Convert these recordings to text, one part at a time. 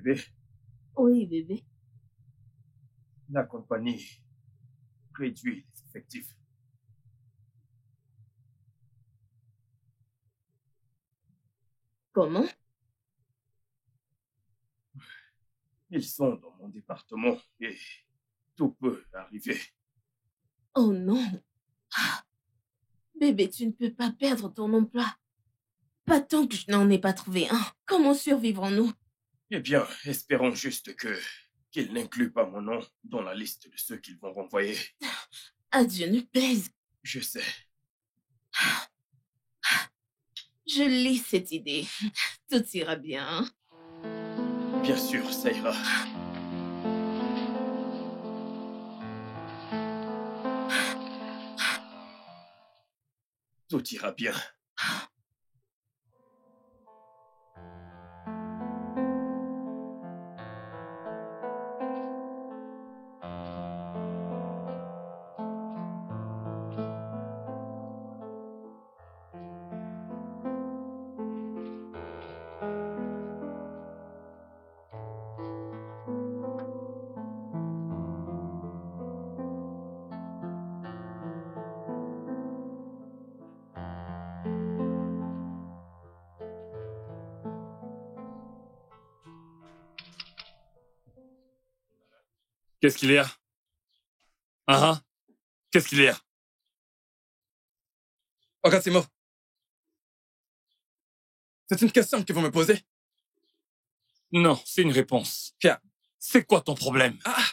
bébé. Oui, bébé. La compagnie réduit les effectifs. Comment? Ils sont dans mon département et tout peut arriver. Oh non. Ah, bébé, tu ne peux pas perdre ton emploi. Pas tant que je n'en ai pas trouvé un. Comment survivrons-nous? Eh bien, espérons juste qu'ils n'incluent pas mon nom dans la liste de ceux qu'ils vont renvoyer. Adieu ne plaise. Je sais. Je lis cette idée. Tout ira bien. Bien sûr, ça ira. Tout ira bien. Qu'est-ce qu'il y a? Ah, qu'est-ce qu'il y a? Ogatimo. C'est une question que vous me posez? Non, c'est une réponse. Tiens. C'est quoi ton problème? Ah!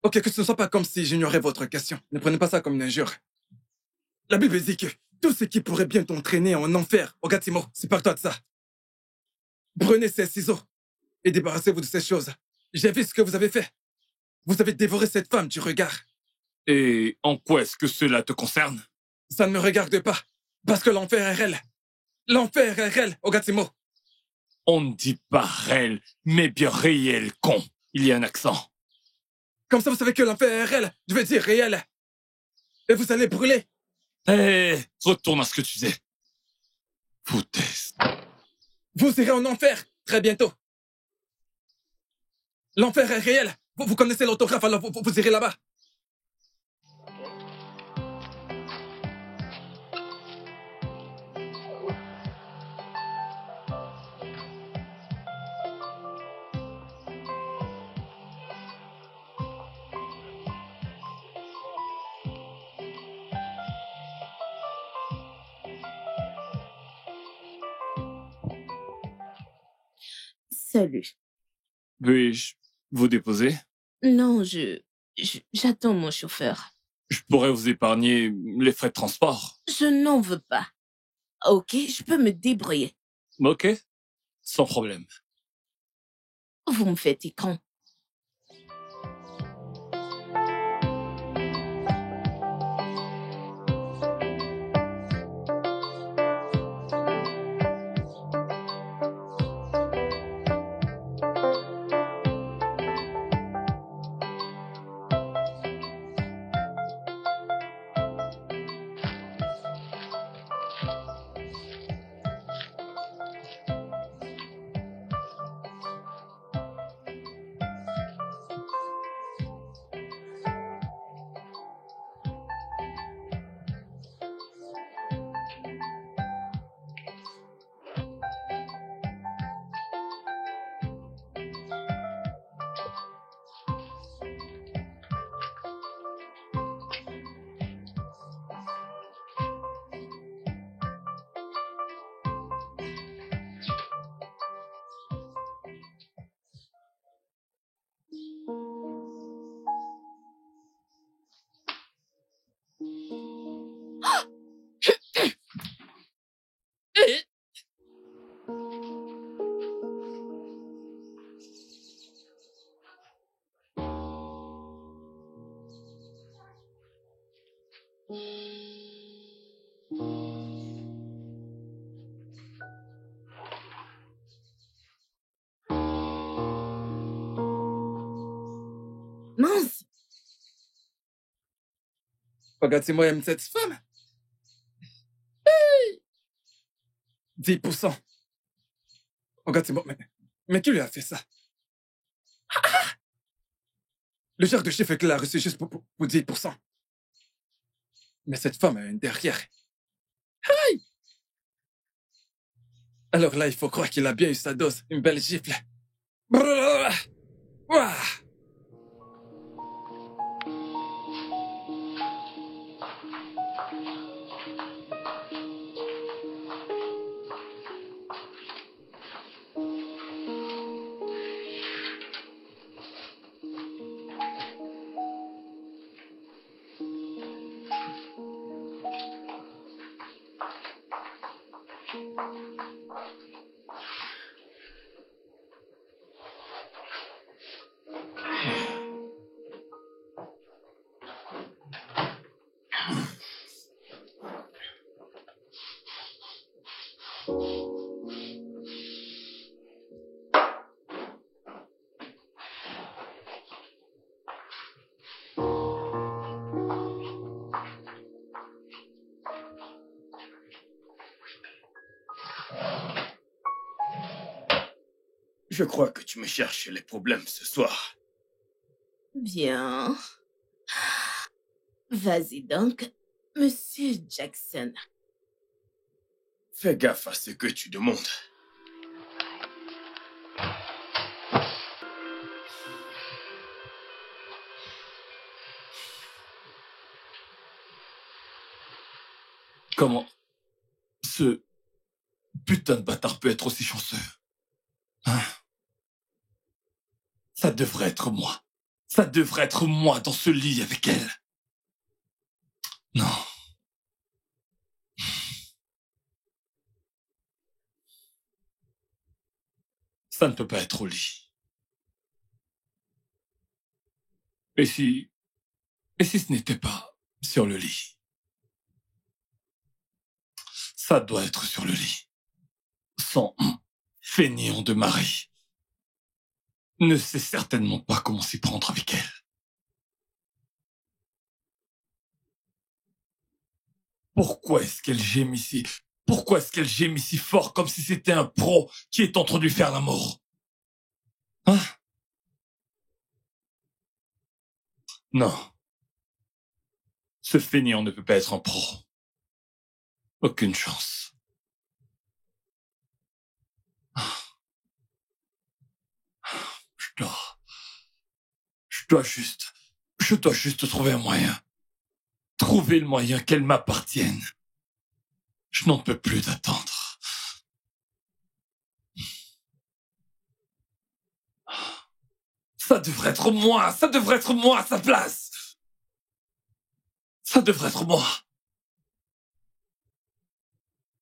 Ok, que ce ne soit pas comme si j'ignorais votre question. Ne prenez pas ça comme une injure. La Bible dit que tout ce qui pourrait bien t'entraîner en enfer, Ogatimo, c'est par toi de ça. Prenez ces ciseaux et débarrassez-vous de ces choses. J'ai vu ce que vous avez fait. Vous avez dévoré cette femme du regard. Et en quoi est-ce que cela te concerne? Ça ne me regarde pas. Parce que l'enfer est réel. L'enfer est réel, Ogatimo. On ne dit pas réel, mais bien réel, con. Il y a un accent. Comme ça, vous savez que l'enfer est réel. Je veux dire réel. Et vous allez brûler. Hé, retourne à ce que tu disais. Foutaise. Vous irez en enfer très bientôt. L'enfer est réel. Vous connaissez l'autographe, alors vous irez là-bas. Salut. Puis-je vous déposer? Non, j'attends mon chauffeur. Je pourrais vous épargner les frais de transport. Je n'en veux pas. Ok, je peux me débrouiller. Ok, sans problème. Vous me faites écran. Mince! Ogatimo aime cette femme. 10%. Ogatimo, mais qui lui a fait ça? Le genre de chiffre qu'elle a reçu juste pour 10%. Mais cette femme a un derrière. Aïe! Alors là, il faut croire qu'il a bien eu sa dose. Une belle gifle. Brrr. Ouah. Je crois que tu me cherches les problèmes ce soir. Bien. Vas-y donc, Monsieur Jackson. Fais gaffe à ce que tu demandes. Comment ce putain de bâtard peut être aussi chanceux? Hein? Ça devrait être moi. Ça devrait être moi dans ce lit avec elle. Non. Ça ne peut pas être au lit. Et si ce n'était pas sur le lit? Ça doit être sur le lit. Son fainéant de mari ne sait certainement pas comment s'y prendre avec elle. Pourquoi est-ce qu'elle gémit si... Pourquoi est-ce qu'elle gémit si fort comme si c'était un pro qui est en train de lui faire l'amour? Hein? Non. Ce fainéant ne peut pas être un pro. Aucune chance. Je dois juste trouver un moyen. Trouver le moyen qu'elle m'appartienne. Je n'en peux plus d'attendre. Ça devrait être moi à sa place. Ça devrait être moi.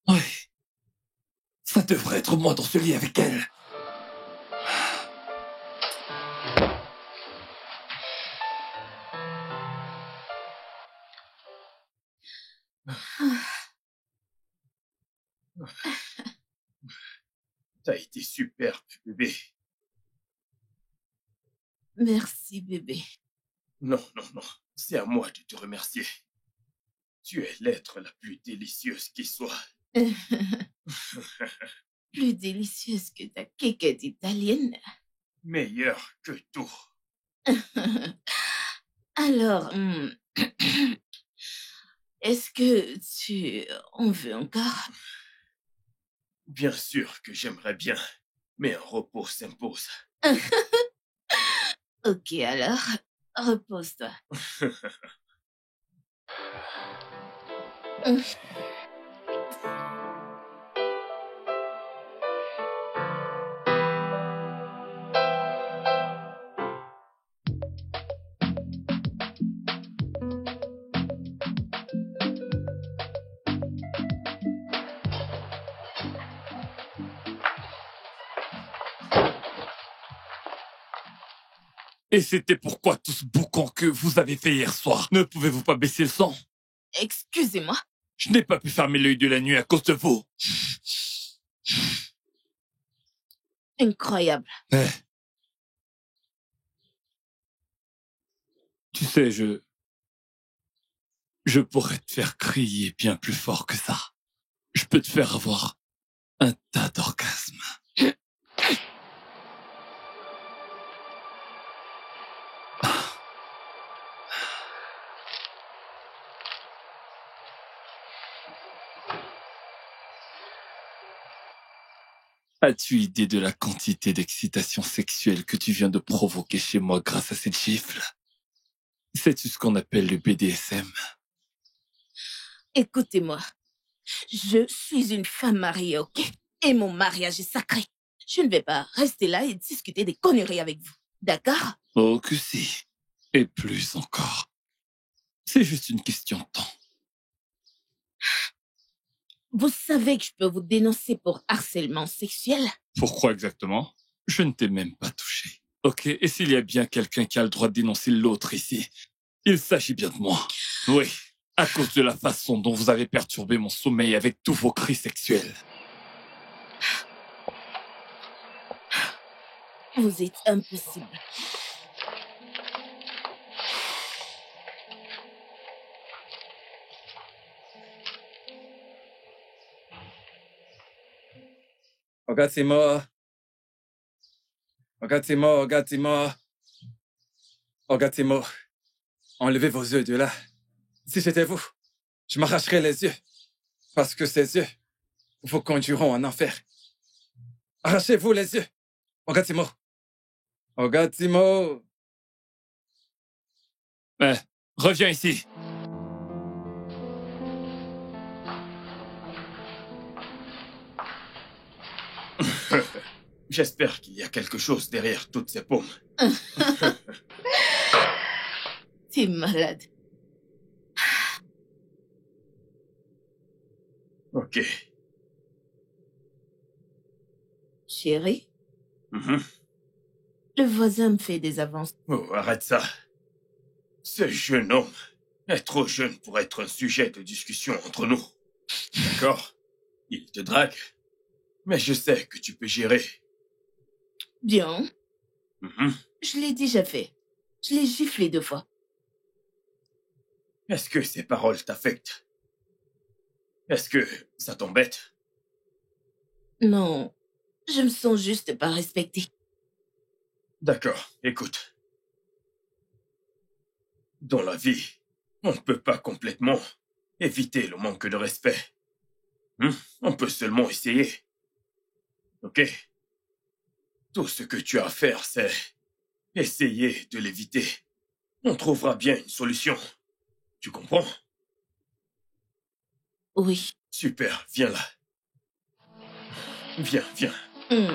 Oui. Ça devrait être moi dans ce lit avec elle. T'as été superbe, bébé. Merci, bébé. Non. C'est à moi de te remercier. Tu es l'être la plus délicieuse qui soit. Plus délicieuse que ta quéquette italienne. Meilleure que tout. Alors, est-ce que tu en veux encore? Bien sûr que j'aimerais bien, mais un repos s'impose. Ok, alors, repose-toi. Et c'était pourquoi tout ce boucan que vous avez fait hier soir. Ne pouvez-vous pas baisser le son? Excusez-moi. Je n'ai pas pu fermer l'œil de la nuit à cause de vous. Incroyable. Eh. Tu sais, je pourrais te faire crier bien plus fort que ça. Je peux te faire avoir un tas d'orgasmes. As-tu idée de la quantité d'excitation sexuelle que tu viens de provoquer chez moi grâce à cette gifle? Sais-tu ce qu'on appelle le BDSM? Écoutez-moi, je suis une femme mariée, ok? Et mon mariage est sacré. Je ne vais pas rester là et discuter des conneries avec vous. D'accord? Oh que si. Et plus encore. C'est juste une question de temps. Vous savez que je peux vous dénoncer pour harcèlement sexuel? Pourquoi exactement? Je ne t'ai même pas touché. Ok, et s'il y a bien quelqu'un qui a le droit de dénoncer l'autre ici, il s'agit bien de moi. Oui, à cause de la façon dont vous avez perturbé mon sommeil avec tous vos cris sexuels. Vous êtes impossible. Ogatimo. Ogatimo, Ogatimo. Ogatimo. Enlevez vos yeux de là. Si j'étais vous, je m'arracherais les yeux. Parce que ces yeux vous conduiront en enfer. Arrachez-vous les yeux. Ogatimo. Ogatimo. Reviens ici. J'espère qu'il y a quelque chose derrière toutes ces paumes. T'es malade. Ok. Chérie, Mhm. le voisin me fait des avances. Oh, arrête ça. Ce jeune homme est trop jeune pour être un sujet de discussion entre nous. D'accord? Il te drague. Mais je sais que tu peux gérer. Bien, Mhm. je l'ai déjà fait. Je l'ai giflé 2 fois. Est-ce que ces paroles t'affectent? Est-ce que ça t'embête? Non, je me sens juste pas respectée. D'accord, écoute. Dans la vie, on ne peut pas complètement éviter le manque de respect. On peut seulement essayer. Ok? Tout ce que tu as à faire, c'est essayer de l'éviter. On trouvera bien une solution. Tu comprends? Oui. Super, viens là. Viens, viens. Hmm.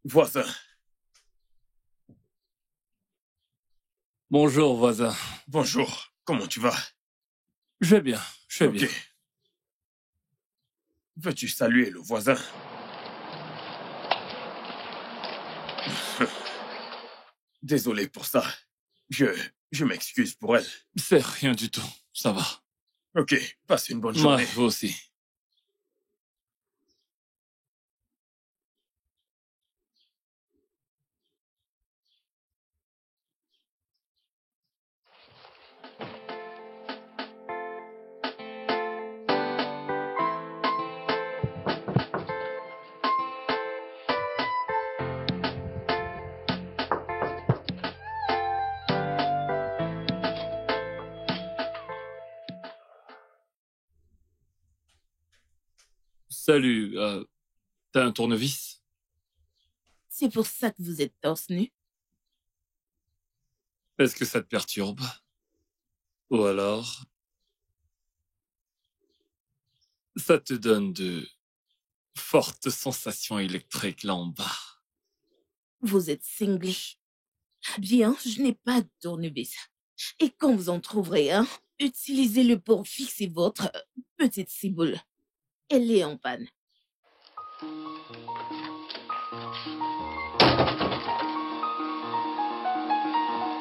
Voisin, Bonjour, voisin. bonjour. Comment tu vas? Je vais bien, je vais Ok. bien. Veux-tu saluer le voisin? Désolé pour ça. Je m'excuse pour elle. C'est rien du tout, ça va. Ok, passe une bonne Moi, journée. vous aussi. Salut, t'as un tournevis? C'est pour ça que vous êtes torse nu? Est-ce que ça te perturbe? Ou alors, ça te donne de fortes sensations électriques là en bas? Vous êtes cinglé. Bien, je n'ai pas de tournevis. Et quand vous en trouverez un, utilisez-le pour fixer votre petite ciboule. Elle est en panne.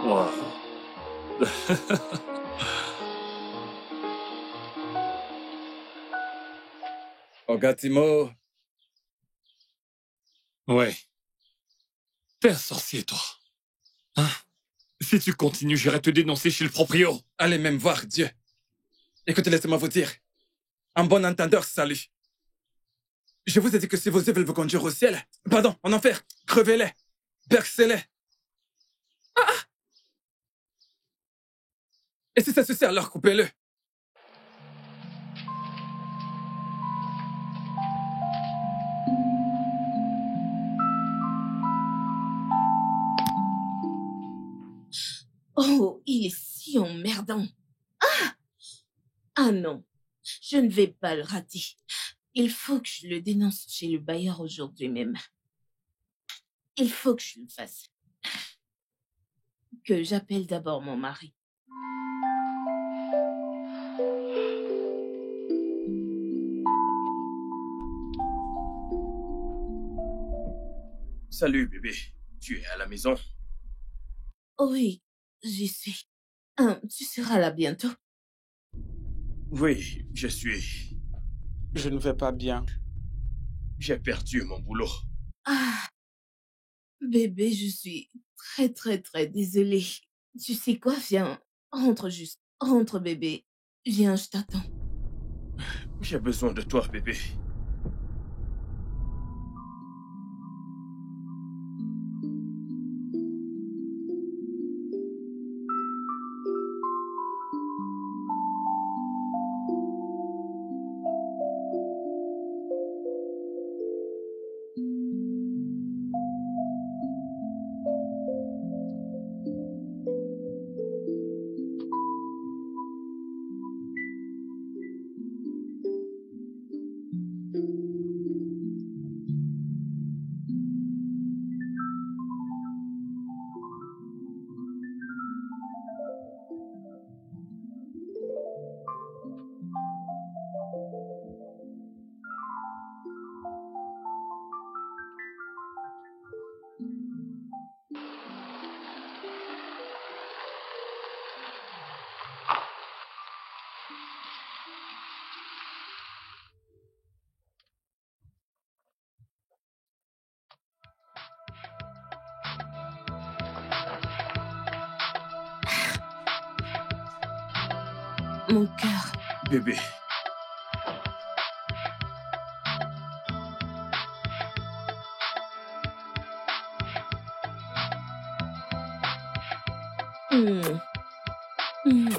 Wow. Ogatimo. Ouais. T'es un sorcier, toi. Hein? Si tu continues, j'irai te dénoncer chez le proprio. Allez même voir Dieu. Écoutez, laissez-moi vous dire. Un bon entendeur, salut. Je vous ai dit que si vos yeux veulent vous conduire au ciel, pardon, en enfer, crevez-les, percez-les. Et si ça suffit, alors coupez-le. Oh, il est si emmerdant. Ah non, je ne vais pas le rater. Il faut que je le dénonce chez le bailleur aujourd'hui même. Il faut que je le fasse. Que j'appelle d'abord mon mari. Salut, bébé. Tu es à la maison? Oui, j'y suis. Tu seras là bientôt? Oui, je suis. Je ne vais pas bien. J'ai perdu mon boulot. Ah, bébé, je suis très désolée. Tu sais quoi, viens, rentre juste. Rentre, bébé. Viens, je t'attends. J'ai besoin de toi, bébé. Mon cœur. Bébé. Hmm. Hmm.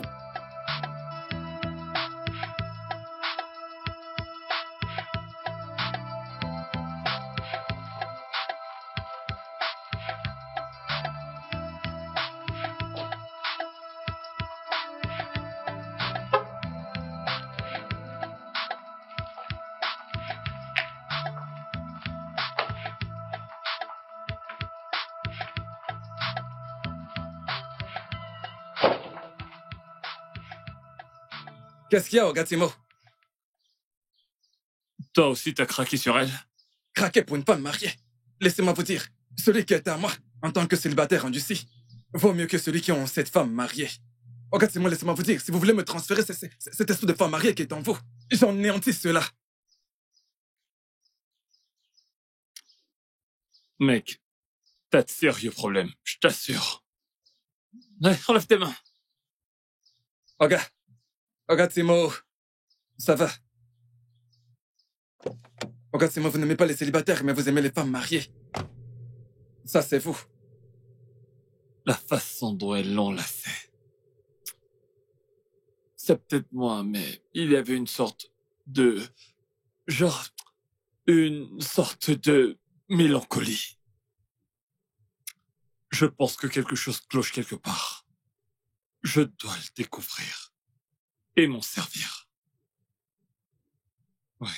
Qu'est-ce qu'il y a, Ogatimo? Toi aussi, t'as craqué sur elle? Craquer pour une femme mariée. Laissez-moi vous dire, celui qui est à moi, en tant que célibataire endurci, vaut mieux que celui qui a cette femme mariée. Ogatimo, laissez-moi vous dire, si vous voulez me transférer cet esprit de femme mariée qui est en vous, j'en néantis cela. Mec, t'as de sérieux problèmes, je t'assure. Ouais, enlève tes mains. Ogatimo, ça va. Ogatimo, vous n'aimez pas les célibataires, mais vous aimez les femmes mariées. Ça, c'est vous. La façon dont elle l'enlaçait. C'est peut-être moi, mais il y avait une sorte de... genre... une sorte de mélancolie. Je pense que quelque chose cloche quelque part. Je dois le découvrir. Et m'en servir. Ouais.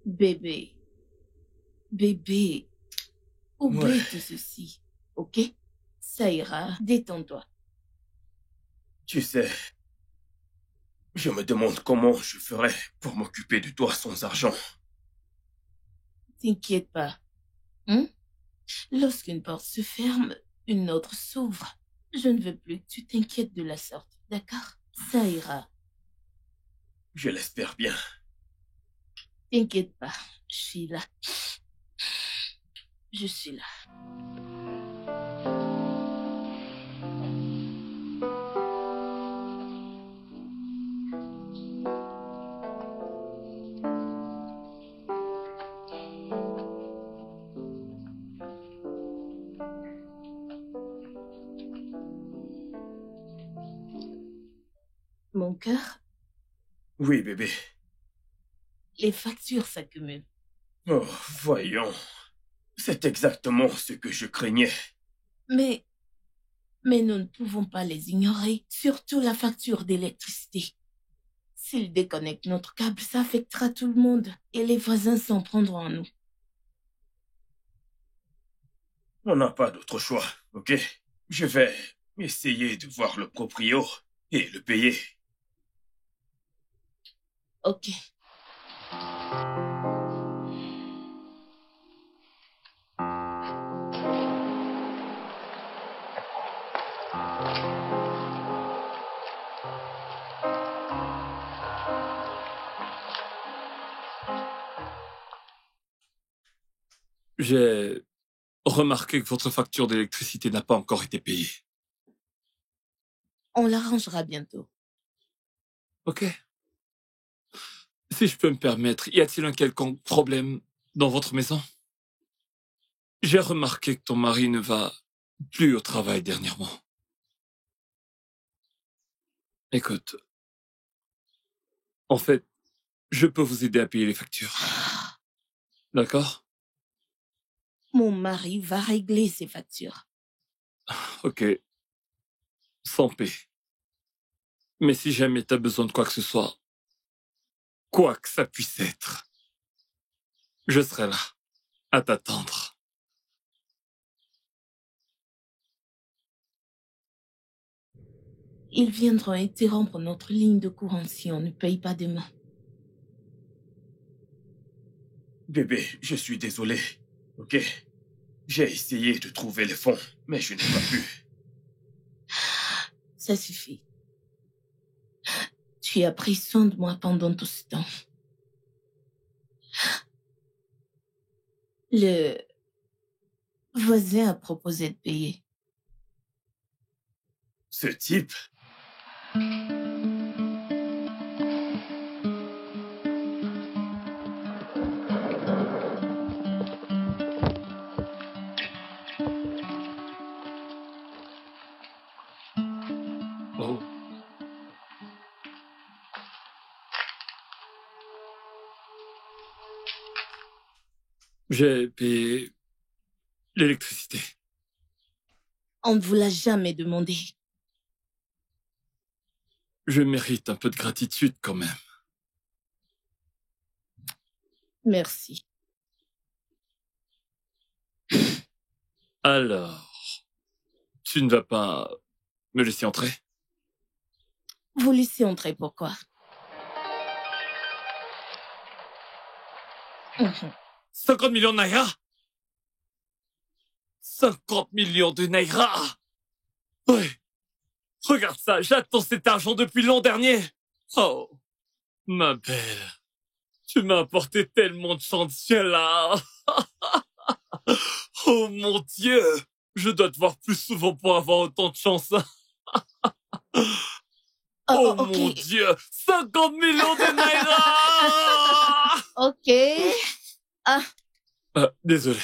Bébé. Bébé. Oublie Ouais. tout ceci, ok? Ça ira, détends-toi. Tu sais, Je me demande comment je ferais pour m'occuper de toi sans argent. T'inquiète pas. Hein? Lorsqu'une porte se ferme, une autre s'ouvre. Je ne veux plus que tu t'inquiètes de la sorte, d'accord? Ça ira. Je l'espère bien. T'inquiète pas, je suis là. Je suis là. Mon cœur, Oui, bébé. les factures s'accumulent. Oh, voyons. C'est exactement ce que je craignais. Mais nous ne pouvons pas les ignorer, surtout la facture d'électricité. S'ils déconnectent notre câble, ça affectera tout le monde et les voisins s'en prendront à nous. On n'a pas d'autre choix, ok? Je vais essayer de voir le proprio et le payer. Ok. J'ai remarqué que votre facture d'électricité n'a pas encore été payée. On l'arrangera bientôt. Ok. Si je peux me permettre, y a-t-il un quelconque problème dans votre maison? J'ai remarqué que ton mari ne va plus au travail dernièrement. Écoute, en fait, je peux vous aider à payer les factures. D'accord? Mon mari va régler ses factures. Ok. Sans paix. Mais si jamais t'as besoin de quoi que ce soit, quoi que ça puisse être, je serai là, à t'attendre. Ils viendront interrompre notre ligne de courant si on ne paye pas demain. Bébé, je suis désolé, ok? J'ai essayé de trouver les fonds, mais je n'ai pas pu. Ça suffit. Tu as pris soin de moi pendant tout ce temps. Le voisin a proposé de payer. Ce type, Oh. J'ai payé l'électricité. On ne vous l'a jamais demandé. Je mérite un peu de gratitude quand même. Merci. Alors, tu ne vas pas me laisser entrer? Vous laissez entrer pourquoi? 50 millions de naira? 50 millions de naira? Ouais. Regarde ça, j'attends cet argent depuis l'an dernier. Oh, ma belle. Tu m'as apporté tellement de chance, là. Oh mon Dieu. Je dois te voir plus souvent pour avoir autant de chance. Oh ok. mon Dieu. 50 millions de naira. Ok. Désolé.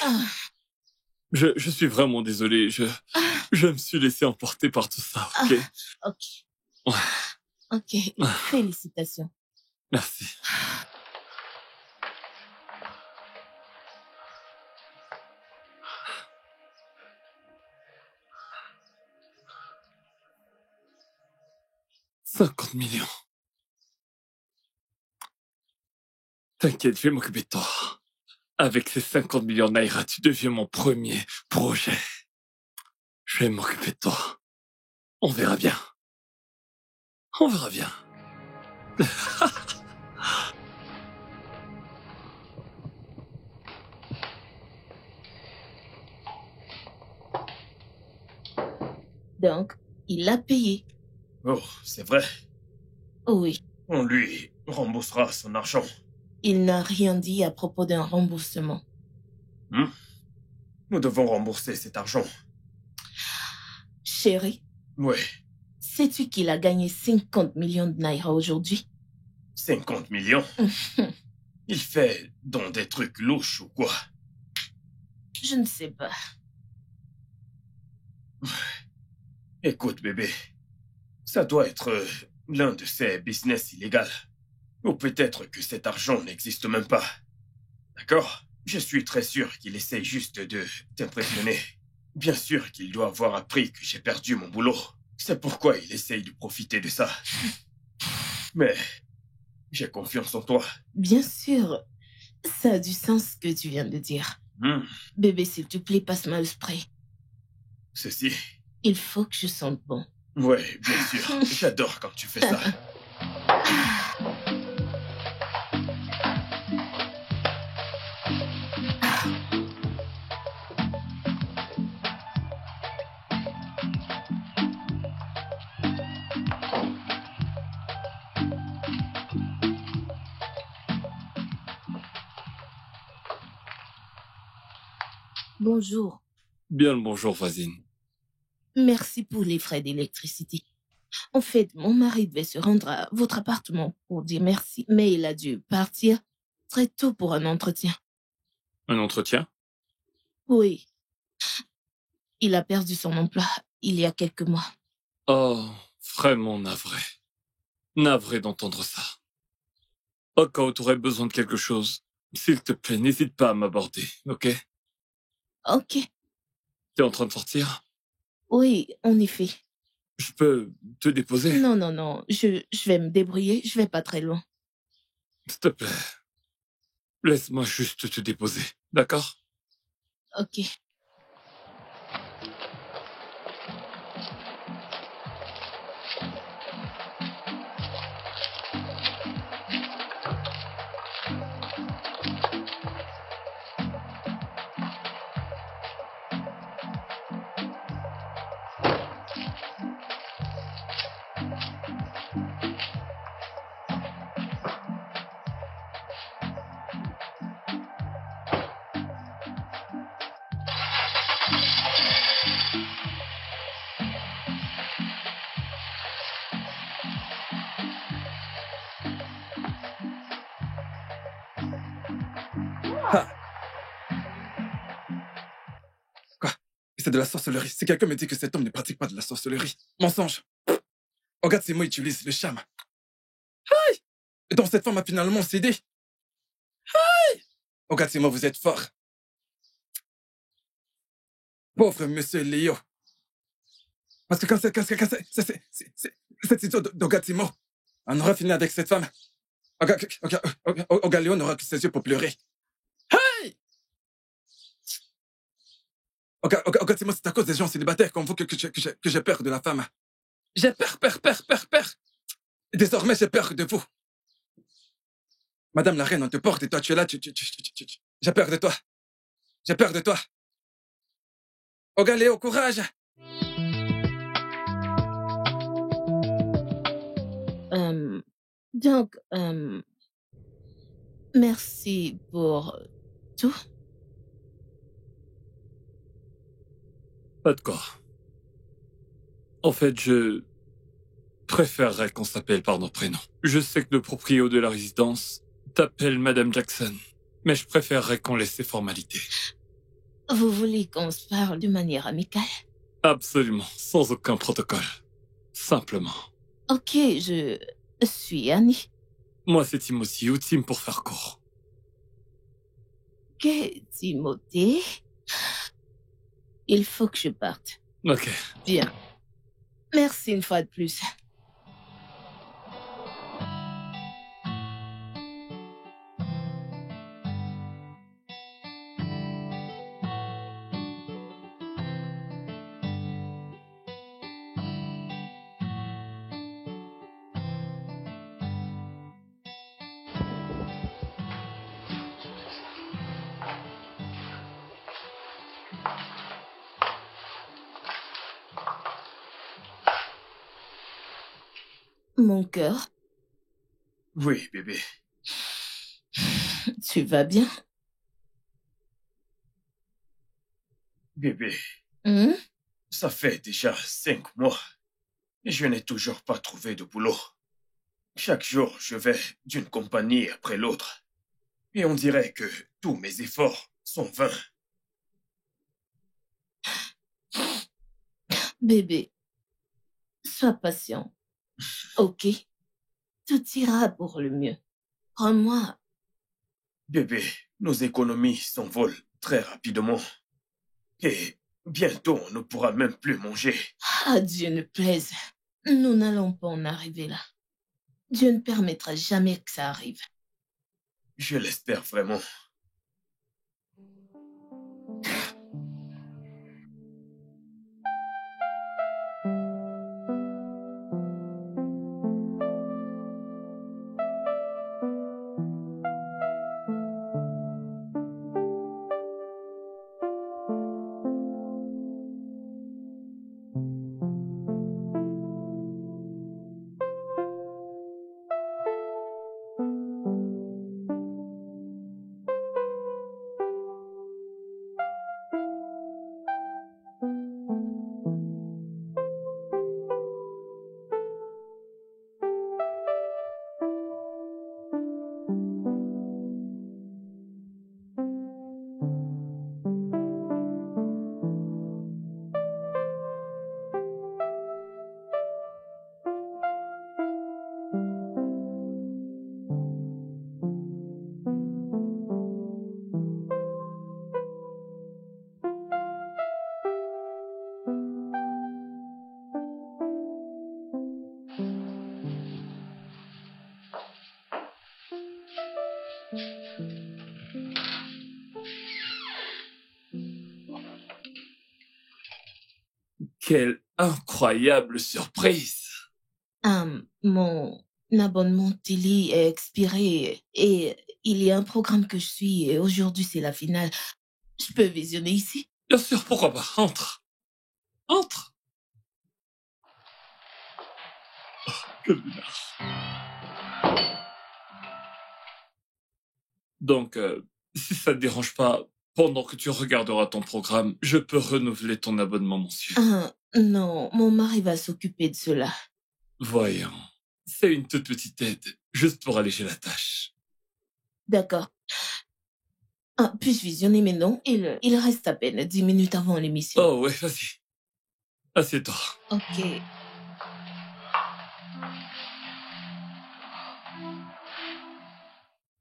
Je suis vraiment désolé. Je me suis laissé emporter par tout ça, ok? Ok. Ouais. Ok. Félicitations. Merci. « 50 millions. T'inquiète, je vais m'occuper de toi. Avec ces 50 millions de naira, tu deviens mon premier projet. Je vais m'occuper de toi. On verra bien. On verra bien. Donc, il a payé. Oh, c'est vrai. Oui, On lui remboursera son argent. il n'a rien dit à propos d'un remboursement. Hmm? Nous devons rembourser cet argent. Chérie, Oui, sais-tu qu'il a gagné 50 millions de naira aujourd'hui? 50 millions. Il fait donc des trucs louches ou quoi? Je ne sais pas. Écoute, bébé, ça doit être l'un de ces business illégaux. Ou peut-être que cet argent n'existe même pas. D'accord? Je suis très sûr qu'il essaye juste de t'impressionner. Bien sûr qu'il doit avoir appris que j'ai perdu mon boulot. C'est pourquoi il essaye de profiter de ça. Mais j'ai confiance en toi. Bien sûr, ça a du sens ce que tu viens de dire. Bébé, s'il te plaît, passe-moi le spray. Ceci? Il faut que je sente bon. Ouais, bien sûr. J'adore quand tu fais ça. Bonjour. Bien le bonjour, voisine. Merci pour les frais d'électricité. En fait, mon mari devait se rendre à votre appartement pour dire merci, mais il a dû partir très tôt pour un entretien. Un entretien? Oui. Il a perdu son emploi il y a quelques mois. Oh, vraiment navré. Navré d'entendre ça. Au cas où tu aurais besoin de quelque chose, s'il te plaît, n'hésite pas à m'aborder, ok? Ok. T'es en train de sortir? Oui, en effet. Je peux te déposer? Non, non, non. Je vais me débrouiller. Je vais pas très loin. S'il te plaît. Laisse-moi juste te déposer, d'accord? Ok. Quoi? C'est de la sorcellerie. Si quelqu'un me dit que cet homme ne pratique pas de la sorcellerie, mensonge. Regarde, ces mots utilisent le charme. Aïe! Et donc cette femme a finalement cédé. Aïe! Regarde, ces mots, vous êtes fort. Pauvre monsieur Léo. Parce que quand cette histoire d'Ogatimo, on aura fini avec cette femme. Léo n'aura que ses yeux pour pleurer. Hey! Ogatimo, c'est à cause des gens célibataires comme vous que j'ai peur de la femme. J'ai peur. Et désormais, j'ai peur de vous. Madame la reine, on te porte et toi, tu es là, j'ai peur de toi. J'ai peur de toi. Léo, courage! Donc, merci pour tout. Pas de quoi. En fait, je préférerais qu'on s'appelle par nos prénoms. Je sais que le proprio de la résidence t'appelle Madame Jackson, mais je préférerais qu'on laisse ces formalités. Vous voulez qu'on se parle de manière amicale? Absolument, sans aucun protocole. Simplement. Ok, je suis Annie. Moi, c'est Timothy, ou Tim pour faire court. Ok, Timothée. Il faut que je parte. Ok. Bien. Merci une fois de plus. Mon cœur, Oui, bébé. tu vas bien? Bébé, Hein? ça fait déjà 5 mois et je n'ai toujours pas trouvé de boulot. Chaque jour, je vais d'une compagnie après l'autre. Et on dirait que tous mes efforts sont vains. Bébé, sois patient, ok? Tout ira pour le mieux. Crois-moi. Bébé, nos économies s'envolent très rapidement. Et bientôt, on ne pourra même plus manger. Ah, Dieu ne plaise. Nous n'allons pas en arriver là. Dieu ne permettra jamais que ça arrive. Je l'espère vraiment. Quelle incroyable surprise! Mon abonnement télé est expiré et il y a un programme que je suis et aujourd'hui c'est la finale. Je peux visionner ici? Bien sûr, pourquoi pas? Entre. Entre. Quel bizarre. Donc, si ça te dérange pas, pendant que tu regarderas ton programme, je peux renouveler ton abonnement mensuel. Non, mon mari va s'occuper de cela. Voyons. C'est une toute petite aide, juste pour alléger la tâche. D'accord. Puis-je visionner maintenant? Il reste à peine 10 minutes avant l'émission. Oh ouais, vas-y. Assieds-toi. Ok.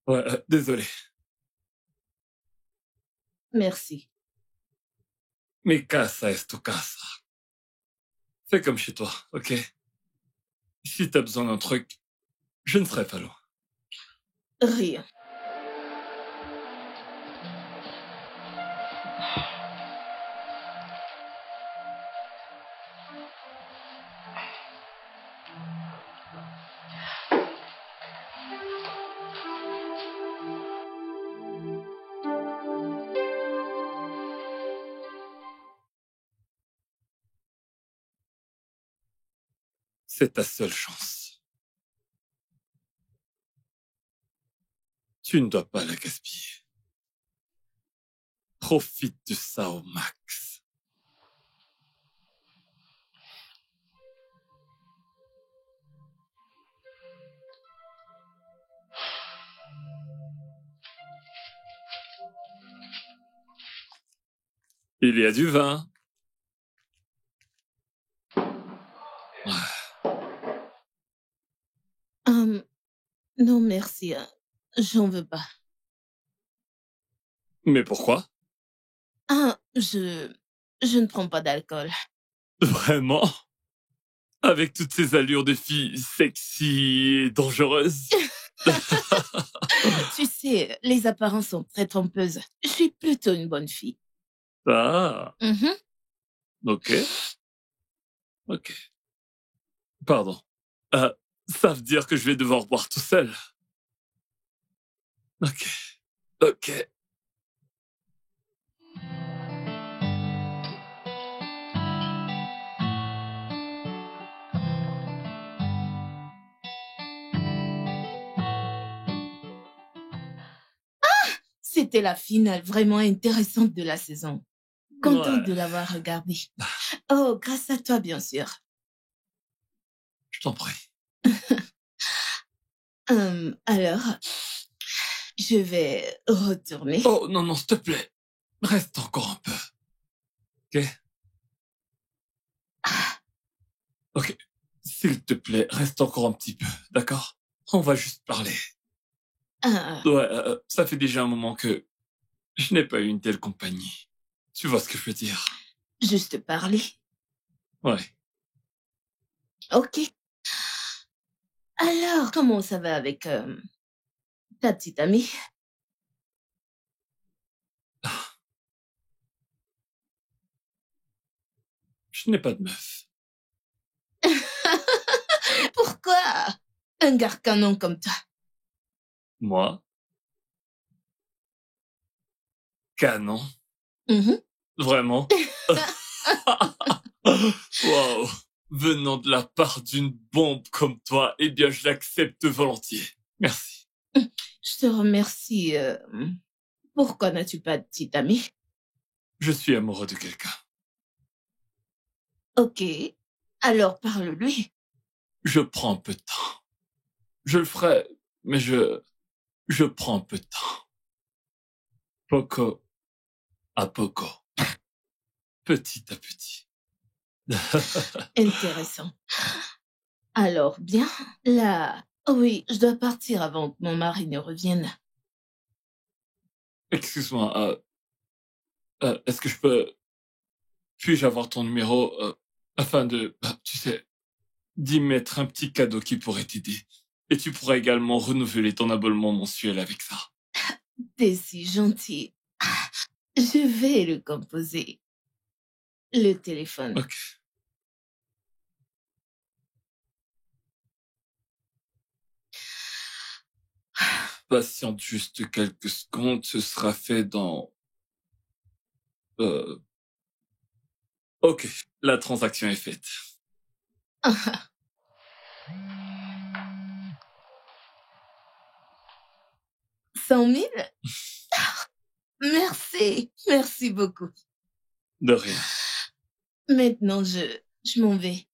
Ouais, désolé. Merci. Mi casa es tu casa. Fais comme chez toi, ok? Si t'as besoin d'un truc, je ne serai pas loin. Rien. C'est ta seule chance. Tu ne dois pas la gaspiller. Profite de ça au max. Il y a du vin. Non, merci. J'en veux pas. Mais pourquoi? Je ne prends pas d'alcool. Vraiment? Avec toutes ces allures de fille sexy et dangereuse? Tu sais, les apparences sont très trompeuses. Je suis plutôt une bonne fille. Ah, Mhm. ok. Ok. Pardon. Ça veut dire que je vais devoir boire tout seul. Ok. Ok. C'était la finale vraiment intéressante de la saison. Contente Ouais. de l'avoir regardée. Oh, grâce à toi, bien sûr. Je t'en prie. Alors, je vais retourner. Oh, non, non, s'il te plaît. Reste encore un peu. Ok? Ok. S'il te plaît, reste encore un petit peu, d'accord? On va juste parler. Ah, Ouais, ça fait déjà un moment que je n'ai pas eu une telle compagnie. Tu vois ce que je veux dire? juste parler. Ouais. Ok. Alors, comment ça va avec ta petite amie? Je n'ai pas de meuf. Pourquoi un gars canon comme toi? Moi? Canon? Mhm. Vraiment? Waouh! Venant de la part d'une bombe comme toi, eh bien, je l'accepte volontiers. Merci. Je te remercie. Pourquoi n'as-tu pas de petite amie? Je suis amoureux de quelqu'un. Ok. Alors parle-lui. Je prends un peu de temps. Je le ferai, mais je prends un peu de temps. Poco à poco. Petit à petit. Intéressant. Alors, bien. Là. Oh oui, je dois partir avant que mon mari ne revienne. Excuse-moi, est-ce que puis-je avoir ton numéro, afin de, tu sais, d'y mettre un petit cadeau qui pourrait t'aider. Et tu pourras également renouveler ton abonnement mensuel avec ça. T'es si gentil. Je vais le composer. Le téléphone. Ok. Patiente juste quelques secondes, ce sera fait dans... Ok, la transaction est faite. 100 000? Merci. Merci beaucoup. De rien. Maintenant, je m'en vais.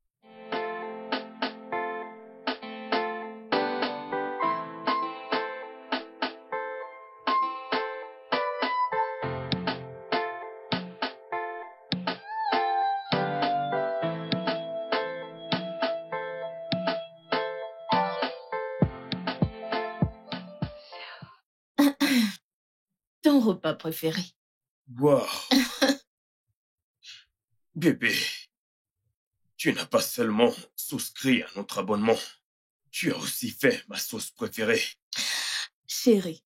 Ton repas préféré. Wow. Bébé, tu n'as pas seulement souscrit à notre abonnement, tu as aussi fait ma sauce préférée. Chérie,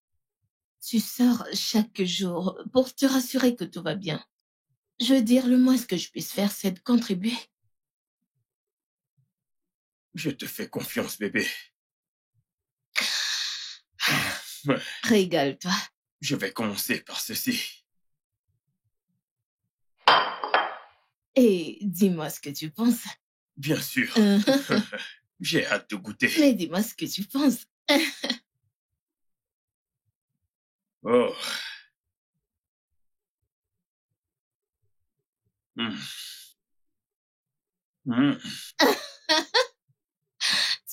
tu sors chaque jour pour te rassurer que tout va bien. Je veux dire, le moins que je puisse faire, c'est de contribuer. Je te fais confiance, bébé. Régale-toi. Je vais commencer par ceci. Et dis-moi ce que tu penses. Bien sûr. J'ai hâte de goûter. Mais dis-moi ce que tu penses. Oh. Mm. Mm.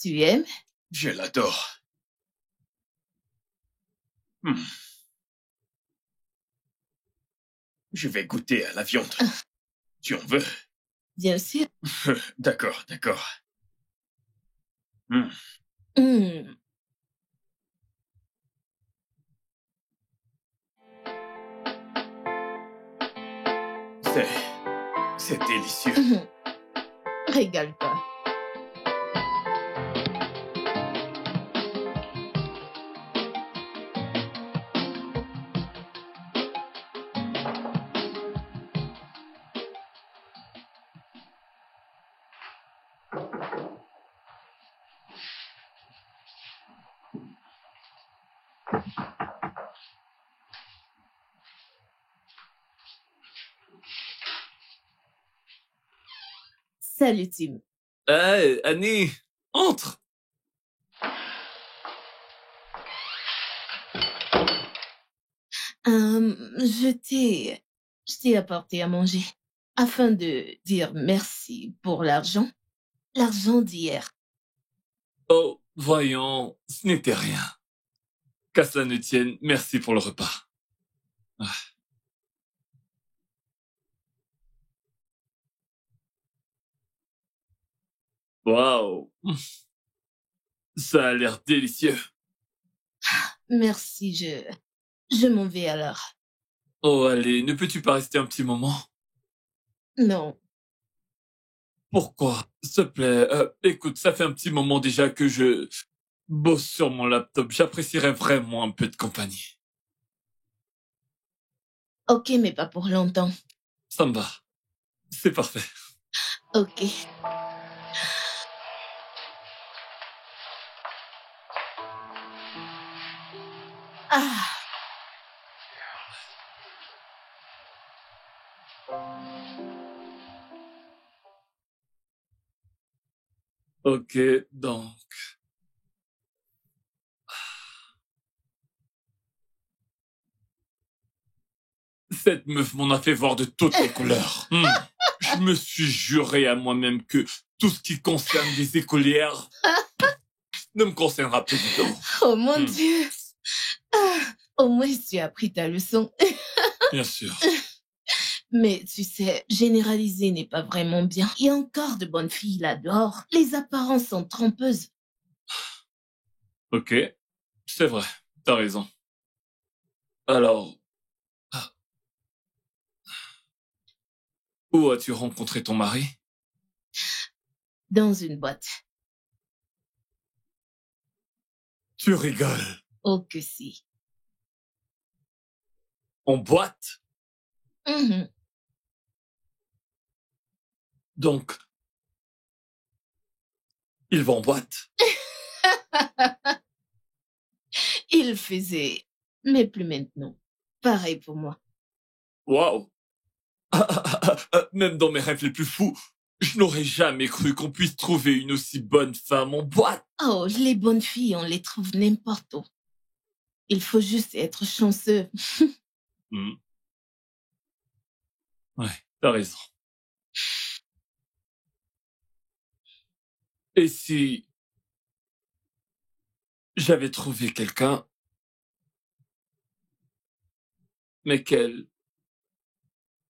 Tu aimes? Je l'adore. Mm. Je vais goûter à la viande. Tu en veux? Bien sûr. D'accord, d'accord. Mm. Hmm. C'est délicieux. Mhm. Régale-toi. Salut, Tim. Hey, Annie, entre! Je t'ai apporté à manger afin de dire merci pour l'argent. L'argent d'hier. Oh, voyons, ce n'était rien. Qu'à cela ne tienne, merci pour le repas. Ah. Waouh, ça a l'air délicieux. Merci, je m'en vais alors. Oh, allez, ne peux-tu pas rester un petit moment? Non. Pourquoi? S'il te plaît, écoute, ça fait un petit moment déjà que je bosse sur mon laptop. J'apprécierais vraiment un peu de compagnie. Ok, mais pas pour longtemps. Ça me va. C'est parfait. Ok. Ah, Ok, donc. Cette meuf m'en a fait voir de toutes les couleurs. Je me suis juré à moi-même que tout ce qui concerne les écolières ne me concernera plus du tout. oh mon Dieu. Ah, au moins, tu as appris ta leçon. Bien sûr. Mais tu sais, généraliser n'est pas vraiment bien. Il y a encore de bonnes filles là dehors. Les apparences sont trompeuses. Ok, c'est vrai, t'as raison. Alors, où as-tu rencontré ton mari? Dans une boîte. Tu rigoles. Oh que si. En boîte? Mhm. Donc, il va en boîte. Il faisait, mais plus maintenant. Pareil pour moi. Waouh. Même dans mes rêves les plus fous, je n'aurais jamais cru qu'on puisse trouver une aussi bonne femme en boîte. Oh, les bonnes filles, on les trouve n'importe où. Il faut juste être chanceux. Ouais, t'as raison. Et si j'avais trouvé quelqu'un, mais qu'elle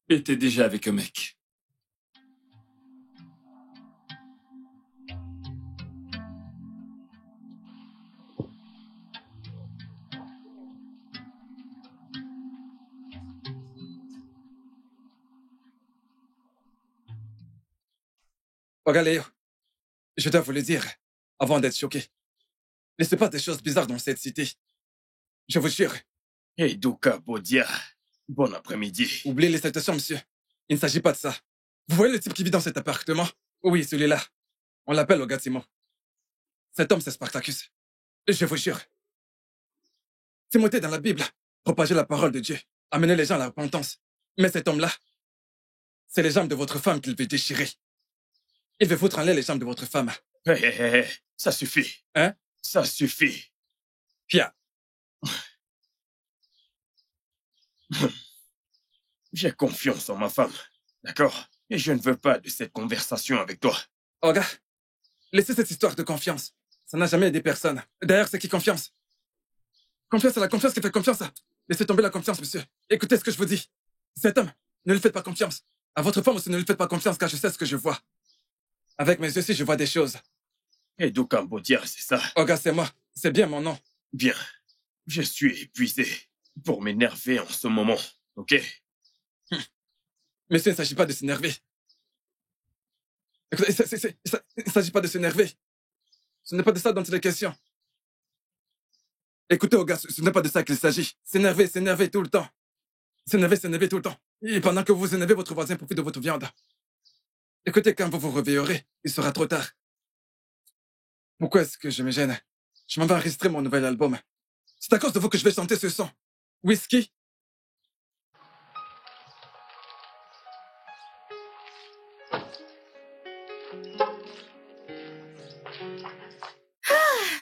était déjà avec un mec? Regarde, Léo, je dois vous le dire, avant d'être choqué. Il se passe des choses bizarres dans cette cité. Je vous jure. Hey, Douka Bodia, bon après-midi. Oubliez les salutations, monsieur. Il ne s'agit pas de ça. Vous voyez le type qui vit dans cet appartement? Oui, celui-là. On l'appelle Ogatimo. Cet homme, c'est Spartacus. Je vous jure. Timothée dans la Bible, propager la parole de Dieu, amener les gens à la repentance. Mais cet homme-là, c'est les jambes de votre femme qu'il veut déchirer. Il veut foutre en l'air les jambes de votre femme. Hé, ça suffit. Hein? Ça suffit. Pia. J'ai confiance en ma femme, d'accord? Et je ne veux pas de cette conversation avec toi. Oh, gars, laissez cette histoire de confiance. Ça n'a jamais aidé personne. D'ailleurs, c'est qui confiance? Confiance à la confiance qui fait confiance. Laissez tomber la confiance, monsieur. Écoutez ce que je vous dis. Cet homme, ne lui faites pas confiance. À votre femme aussi, ne lui faites pas confiance car je sais ce que je vois. Avec mes yeux aussi, je vois des choses. Et d'où Cambodia, c'est ça? Oh, gars, c'est moi. C'est bien mon nom. Bien. Je suis épuisé pour m'énerver en ce moment, ok? Monsieur, il ne s'agit pas de s'énerver. Écoutez, il ne s'agit pas de s'énerver. Ce n'est pas de ça dont il est question. Écoutez, oh, gars, ce n'est pas de ça qu'il s'agit. S'énerver tout le temps. S'énerver tout le temps. Et pendant que vous vous énervez, votre voisin profite de votre viande. Écoutez, quand vous vous réveillerez, il sera trop tard. Pourquoi est-ce que je me gêne? Je m'en vais enregistrer mon nouvel album. C'est à cause de vous que je vais chanter ce son. Whisky?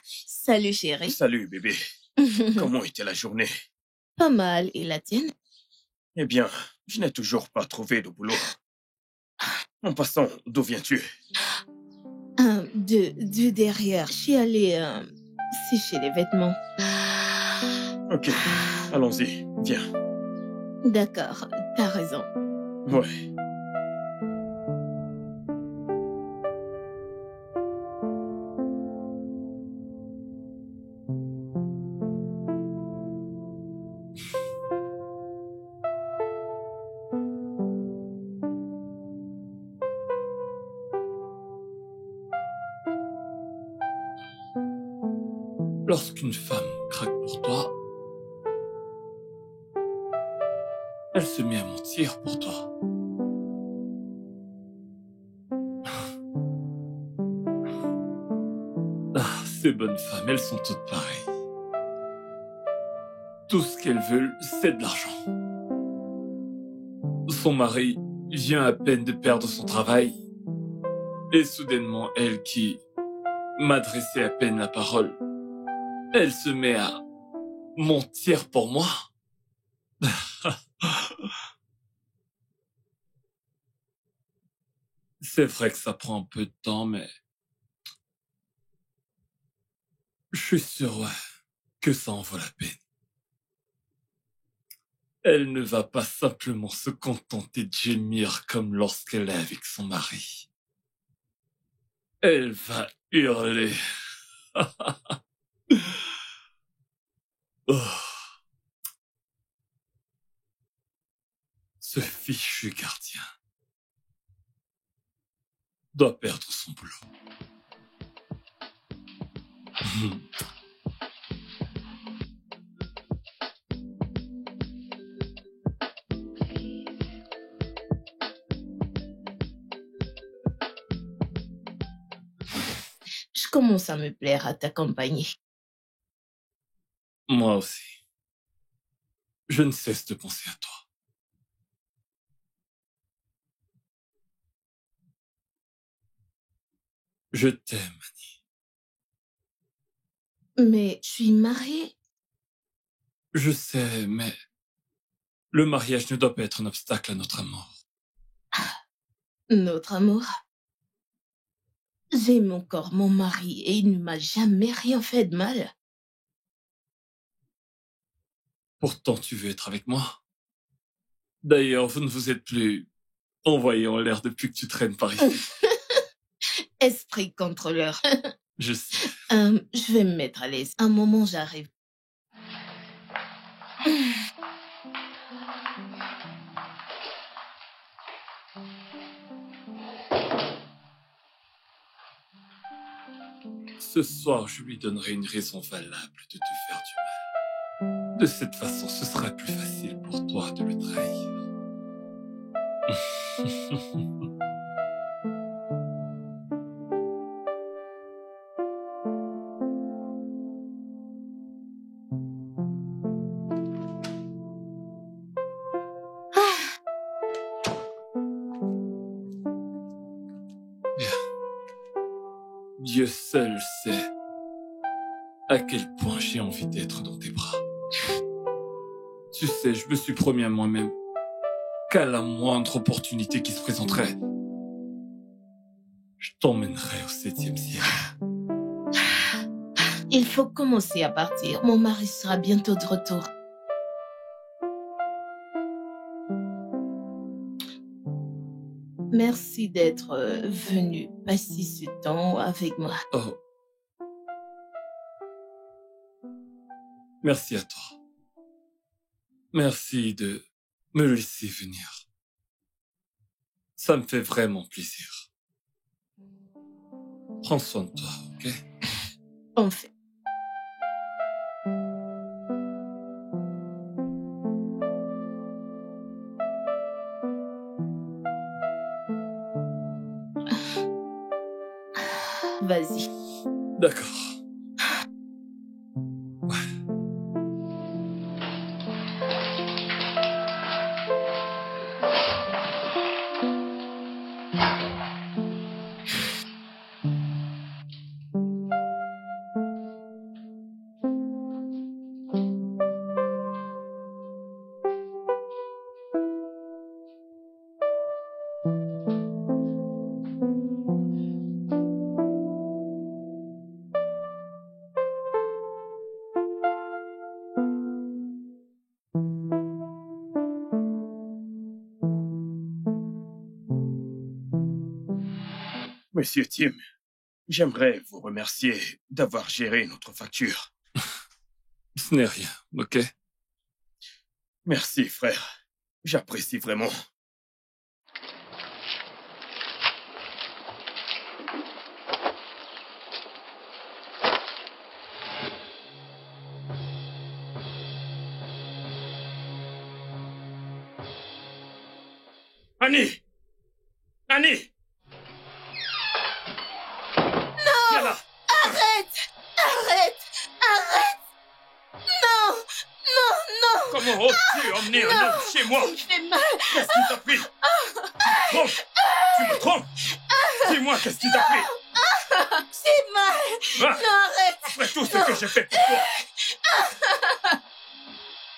Salut, chérie. Salut, bébé. Comment était la journée? Pas mal. Et la tienne? Eh bien, je n'ai toujours pas trouvé de boulot. En passant, d'où viens-tu? De derrière. Je suis allée sécher les vêtements. Ok, allons-y, viens. D'accord, t'as raison. Ouais. Lorsqu'une femme craque pour toi, elle se met à mentir pour toi. Ah, ces bonnes femmes, elles sont toutes pareilles. Tout ce qu'elles veulent, c'est de l'argent. Son mari vient à peine de perdre son travail, et soudainement, elle qui m'adressait à peine la parole, elle se met à mentir pour moi. C'est vrai que ça prend un peu de temps, mais je suis sûr, ouais, que ça en vaut la peine. Elle ne va pas simplement se contenter de gémir comme lorsqu'elle est avec son mari. Elle va hurler. Oh, ce fichu gardien doit perdre son boulot. Je commence à me plaire à t'accompagner. Moi aussi. Je ne cesse de penser à toi. Je t'aime, Annie. Mais je suis mariée. Je sais, mais le mariage ne doit pas être un obstacle à notre amour. Notre amour. J'aime encore mon mari et il ne m'a jamais rien fait de mal. Pourtant, tu veux être avec moi. D'ailleurs, vous ne vous êtes plus envoyé en l'air depuis que tu traînes par ici. Esprit contrôleur. Je sais. Je vais me mettre à l'aise. Un moment, j'arrive. Ce soir, je lui donnerai une raison valable de te faire du mal. De cette façon, ce sera plus facile pour toi de le trahir. Dieu seul sait à quel point j'ai envie d'être dans tes bras. Tu sais, je me suis promis à moi-même qu'à la moindre opportunité qui se présenterait, je t'emmènerai au 7e ciel. Il faut commencer à partir. Mon mari sera bientôt de retour. Merci d'être venu passer ce temps avec moi. Oh. Merci à toi. Merci de me laisser venir. Ça me fait vraiment plaisir. Prends soin de toi, ok? En fait. Vas-y. D'accord. Monsieur Tim, j'aimerais vous remercier d'avoir géré notre facture. Ce n'est rien, ok? Merci, frère. J'apprécie vraiment. Annie! Annie! Non! Viens là! Arrête! Arrête! Arrête! Non! Non, non! Comment oses-tu emmener un homme chez moi? Il fait mal! Qu'est-ce qui t'a pris? Tu me trompes? Dis-moi, qu'est-ce qui t'a pris? C'est mal! Ah, Non, arrête! après tout ce que j'ai fait pour toi.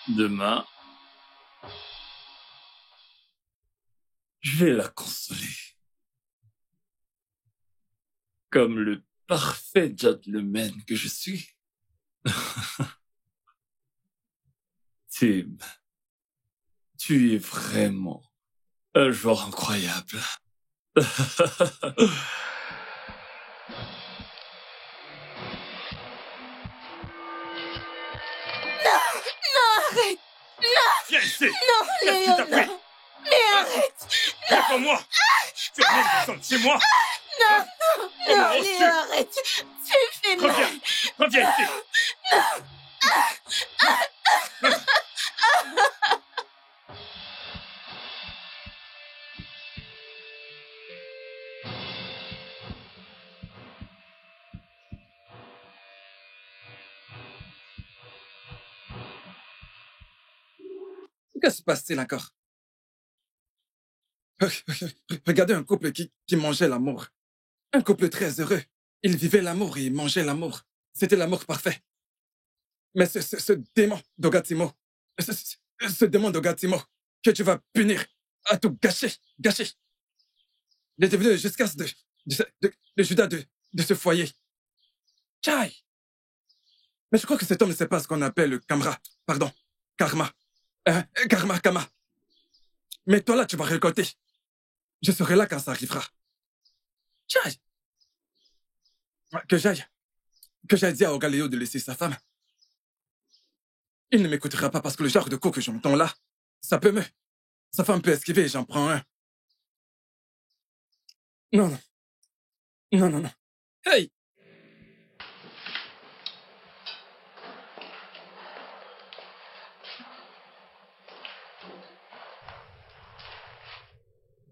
Demain, je vais la consoler. Comme le parfait gentleman que je suis. Tim, tu es vraiment un joueur incroyable. Non, arrête! Viens ici! Non, Qu'est-ce qui Léon, t'a pris? non! Mais arrête! Réponds-moi! Tu emmènes des hommes chez moi? Non, Comment non, oses-tu? Léon, arrête! Tu me fais mal! Reviens! Reviens ici! Que se passe-t-il encore? Regardez un couple qui mangeait l'amour. Un couple très heureux. Ils vivaient l'amour et ils mangeaient l'amour. C'était l'amour parfait. Mais ce démon d'Ogatimo, ce démon d'Ogatimo, que tu vas punir, a tout gâché. Il est devenu le jusqu'à de Judas de ce foyer. Tchaï! Mais je crois que cet homme ne sait pas ce qu'on appelle le karma. Kama. Mais toi là, tu vas récolter. Je serai là quand ça arrivera. Tchaï! Que j'aille dire à Ogaléo de laisser sa femme. Il ne m'écoutera pas parce que le genre de coup que je me tends là, sa femme peut esquiver et j'en prends un. Non. Hey!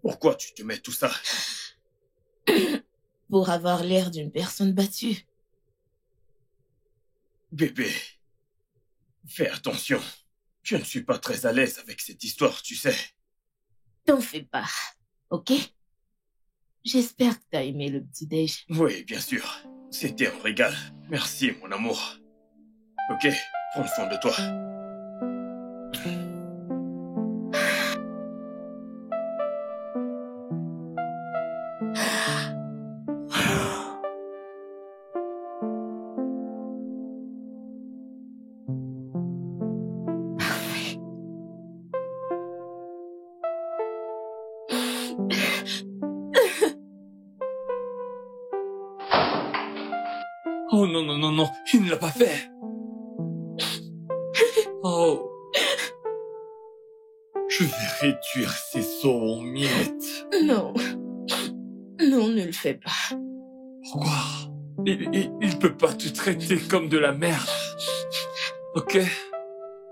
Pourquoi tu te mets tout ça? Pour avoir l'air d'une personne battue. Bébé, fais attention. Je ne suis pas très à l'aise avec cette histoire, tu sais. T'en fais pas, ok? J'espère que t'as aimé le petit-déj. Oui, bien sûr. C'était un régal. Merci, mon amour. Ok, prends soin de toi. Oh non, il ne l'a pas fait. Oh. Je vais réduire ces os en miettes. Non. Non, ne le fais pas. Pourquoi? Il peut pas te traiter comme de la merde. Ok?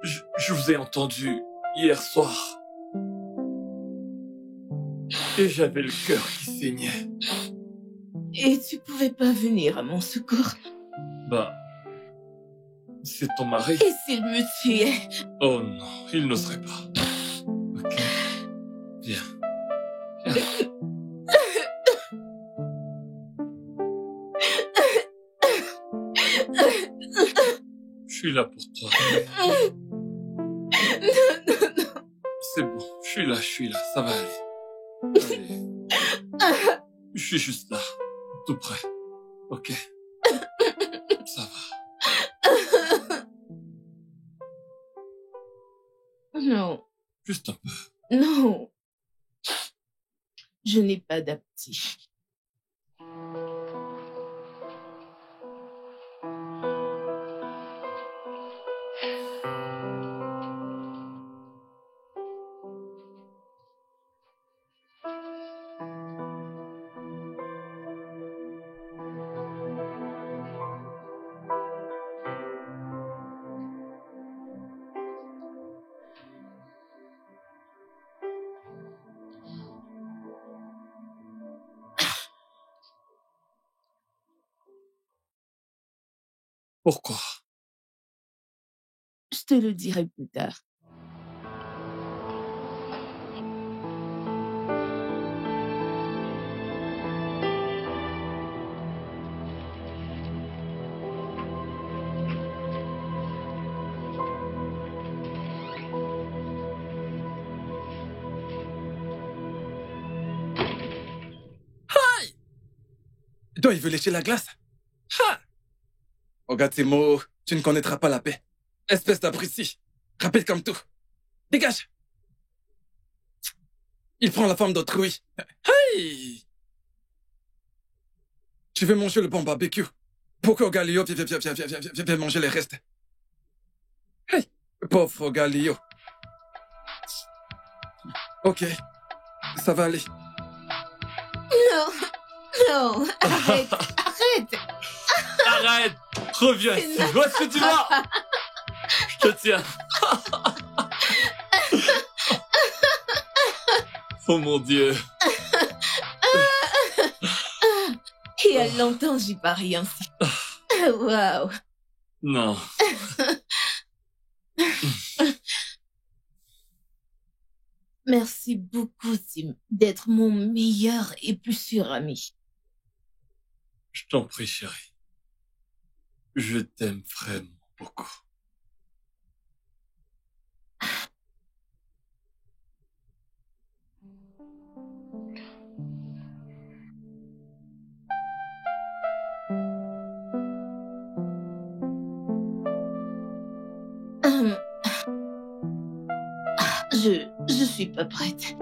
Je vous ai entendu hier soir. Et j'avais le cœur qui saignait. Et tu pouvais pas venir à mon secours. Bah, c'est ton mari. Et s'il me tuait? Oh non, il n'oserait pas. Ok. Viens. Je suis là pour toi. C'est bon, je suis là, ça va aller. Allez. Je suis juste là, tout près. Ok? Ça va. Non. Juste un peu. Non. Je n'ai pas d'appétit. Pourquoi? Je te le dirai plus tard. Donc, il veut lécher la glace. Ha! Regarde ces mots, tu ne connaîtras pas la paix. Espèce d'abruti. Rapide comme tout. Dégage! Il prend la femme d'autrui. Hey! Tu veux manger le bon barbecue? Pourquoi Galio viens manger les restes? Hey! Pauvre Galio. Ok. Ça va aller. Non, non, arrête, arrête. Arrête! Reviens ici! Où est-ce que tu vas? Je te tiens. Oh mon Dieu. Il y a longtemps, j'y parie ainsi. Waouh. Non. Merci beaucoup, Tim, d'être mon meilleur et plus sûr ami. Je t'en prie, chérie. Je t'aime vraiment beaucoup. Hum. Je suis pas prête.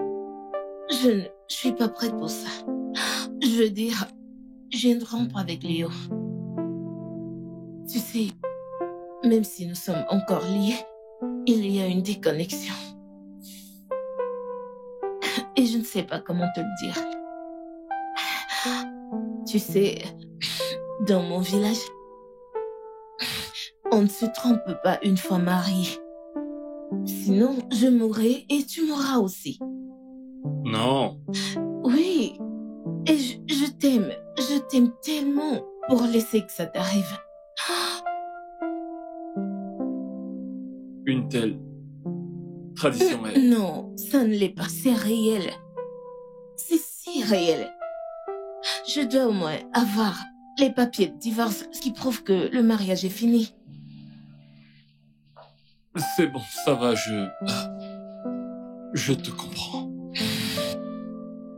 Je ne suis pas prête pour ça. Je veux dire, je viens de rompre avec Léo. Tu sais, même si nous sommes encore liés, il y a une déconnexion. Et je ne sais pas comment te le dire. Tu sais, dans mon village, on ne se trompe pas une fois marié. Sinon, je mourrai et tu mourras aussi. Non. Oui, et je t'aime tellement pour laisser que ça t'arrive. Une telle tradition est... Non, ça ne l'est pas, c'est réel. C'est si réel. Je dois au moins avoir les papiers de divorce qui prouvent que le mariage est fini. C'est bon, ça va, je te comprends.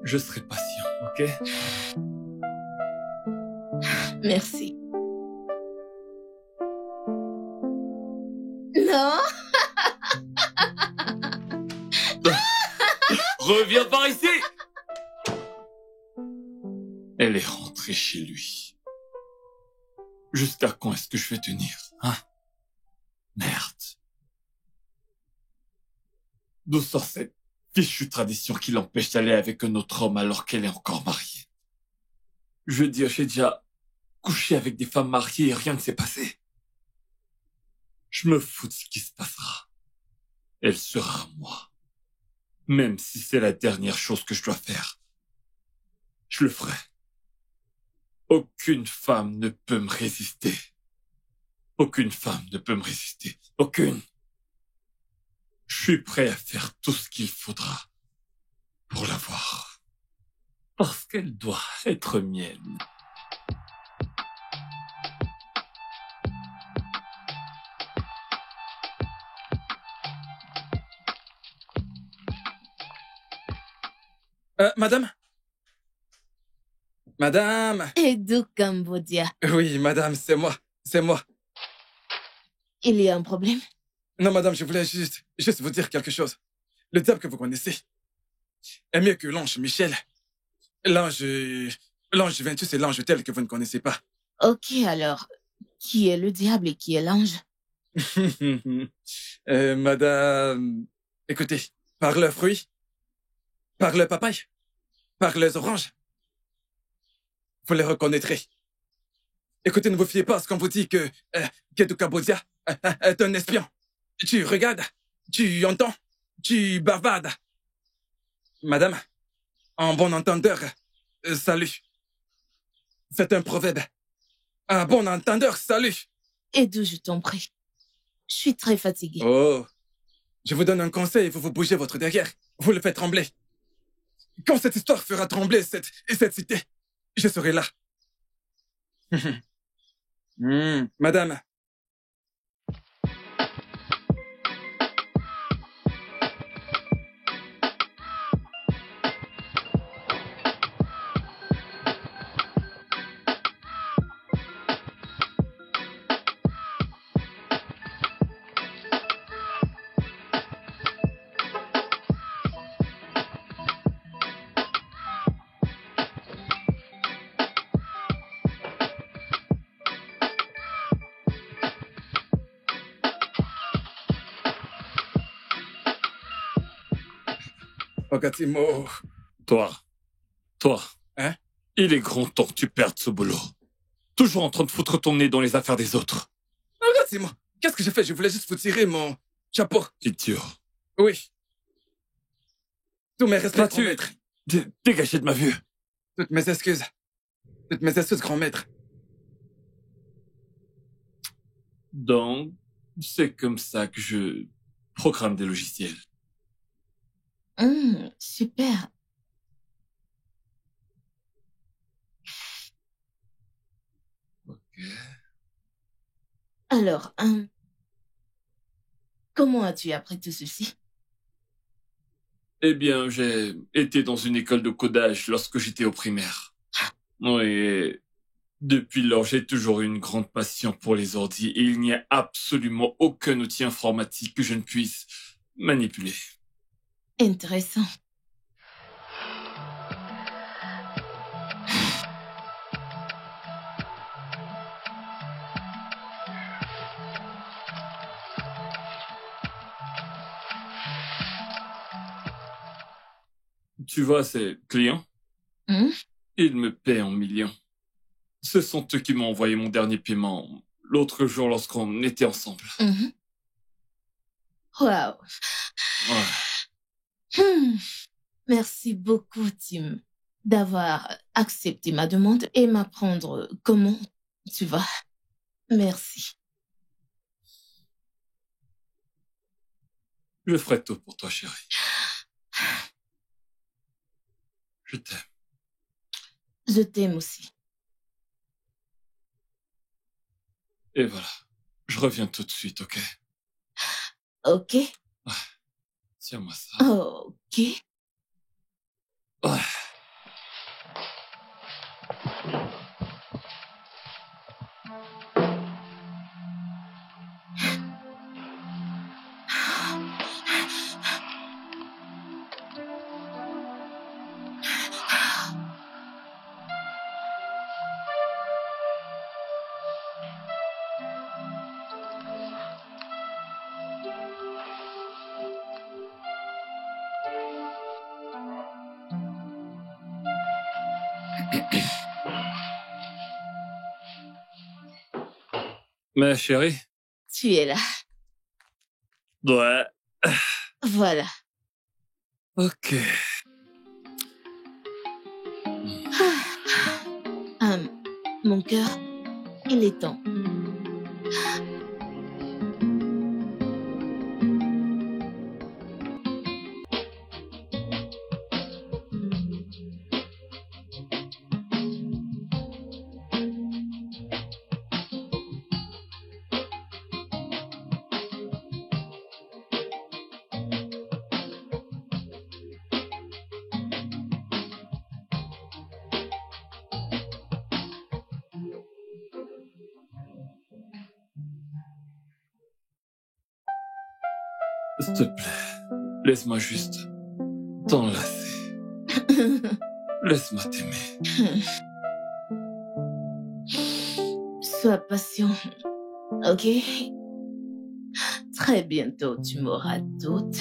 Je serai patient, ok? Merci. Non? Reviens par ici! Elle est rentrée chez lui. Jusqu'à quand est-ce que je vais tenir, hein? Merde. D'où sort cette fichue tradition qui l'empêche d'aller avec un autre homme alors qu'elle est encore mariée? Je veux dire, j'ai déjà couché avec des femmes mariées et rien ne s'est passé. Je me fous de ce qui se passera. Elle sera à moi. Même si c'est la dernière chose que je dois faire. Je le ferai. Aucune femme ne peut me résister. Aucune femme ne peut me résister. Aucune. Je suis prêt à faire tout ce qu'il faudra pour l'avoir. Parce qu'elle doit être mienne. Madame? Madame? Edo Cambodia, Oui, madame, c'est moi. C'est moi. il y a un problème? Non, madame, je voulais juste vous dire quelque chose. Le diable que vous connaissez est mieux que l'ange Michel. L'ange 28, c'est l'ange tel que vous ne connaissez pas. Ok, alors, qui est le diable et qui est l'ange? Madame, écoutez, par le fruit, par le papaye, par les oranges, vous les reconnaîtrez. Écoutez, ne vous fiez pas à ce qu'on vous dit que Kedu Cambodia est un espion. Tu regardes, tu entends, tu bavardes. Madame, en bon entendeur, salut. C'est un proverbe. Un bon entendeur, salut. Edu, je t'en prie. Je suis très fatiguée. Oh, je vous donne un conseil et vous bougez votre derrière. Vous le faites trembler. Quand cette histoire fera trembler cette cité, je serai là. Madame. Ogatimo. Toi. Hein? Il est grand temps que tu perdes ce boulot. Toujours en train de foutre ton nez dans les affaires des autres. Ogatimo, qu'est-ce que j'ai fait? Je voulais juste vous tirer mon chapeau. Idiot. Oui. Tous mes respects, Vas-tu grand maître. Dégagez de ma vue. Toutes mes excuses. Toutes mes excuses, grand maître. Donc, c'est comme ça que je programme des logiciels. Super. Ok. Alors, comment as-tu appris tout ceci? Eh bien, j'ai été dans une école de codage lorsque j'étais au primaire. Oui, et depuis lors, j'ai toujours eu une grande passion pour les ordis et il n'y a absolument aucun outil informatique que je ne puisse manipuler. Intéressant. Tu vois, ces clients, Hmm? ils me paient en millions. Ce sont eux qui m'ont envoyé mon dernier paiement l'autre jour lorsqu'on était ensemble. Mhm. Wow. Ouais. Merci beaucoup, Tim, d'avoir accepté ma demande et m'apprendre comment tu vas. Merci. Je ferai tout pour toi, chérie. Je t'aime. Je t'aime aussi. Et voilà. Je reviens tout de suite, ok? Ok? Tiens-moi ça. Ok. Ouais. Mais chérie? Tu es là. Ouais. Voilà. Ok. Mon cœur, il est temps. S'il te plaît, laisse-moi juste t'enlacer. Laisse-moi t'aimer. Sois patient, ok? Très bientôt, tu m'auras toute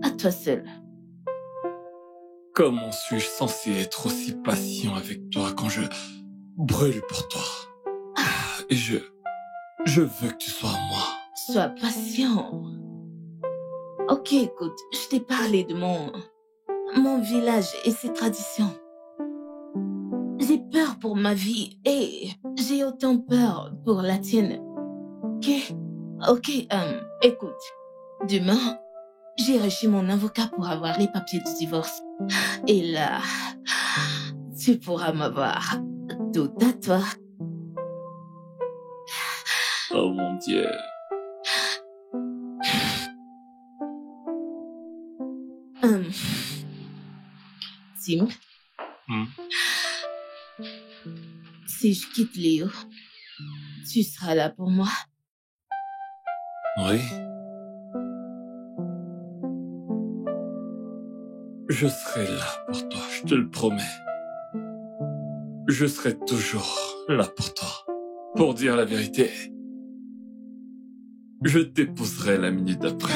à toi seul. Comment suis-je censé être aussi patient avec toi quand je brûle pour toi? Et je veux que tu sois à moi. Sois patient. Ok, écoute, je t'ai parlé de mon village et ses traditions. J'ai peur pour ma vie et j'ai autant peur pour la tienne. Ok, écoute. Demain, j'irai chez mon avocat pour avoir les papiers du divorce. Et là, tu pourras m'avoir tout à toi. Oh mon Dieu. Tim, Hmm. si je quitte Léo, tu seras là pour moi. Oui. Je serai là pour toi, je te le promets. Je serai toujours là pour toi. Pour dire la vérité, je t'épouserai la minute d'après.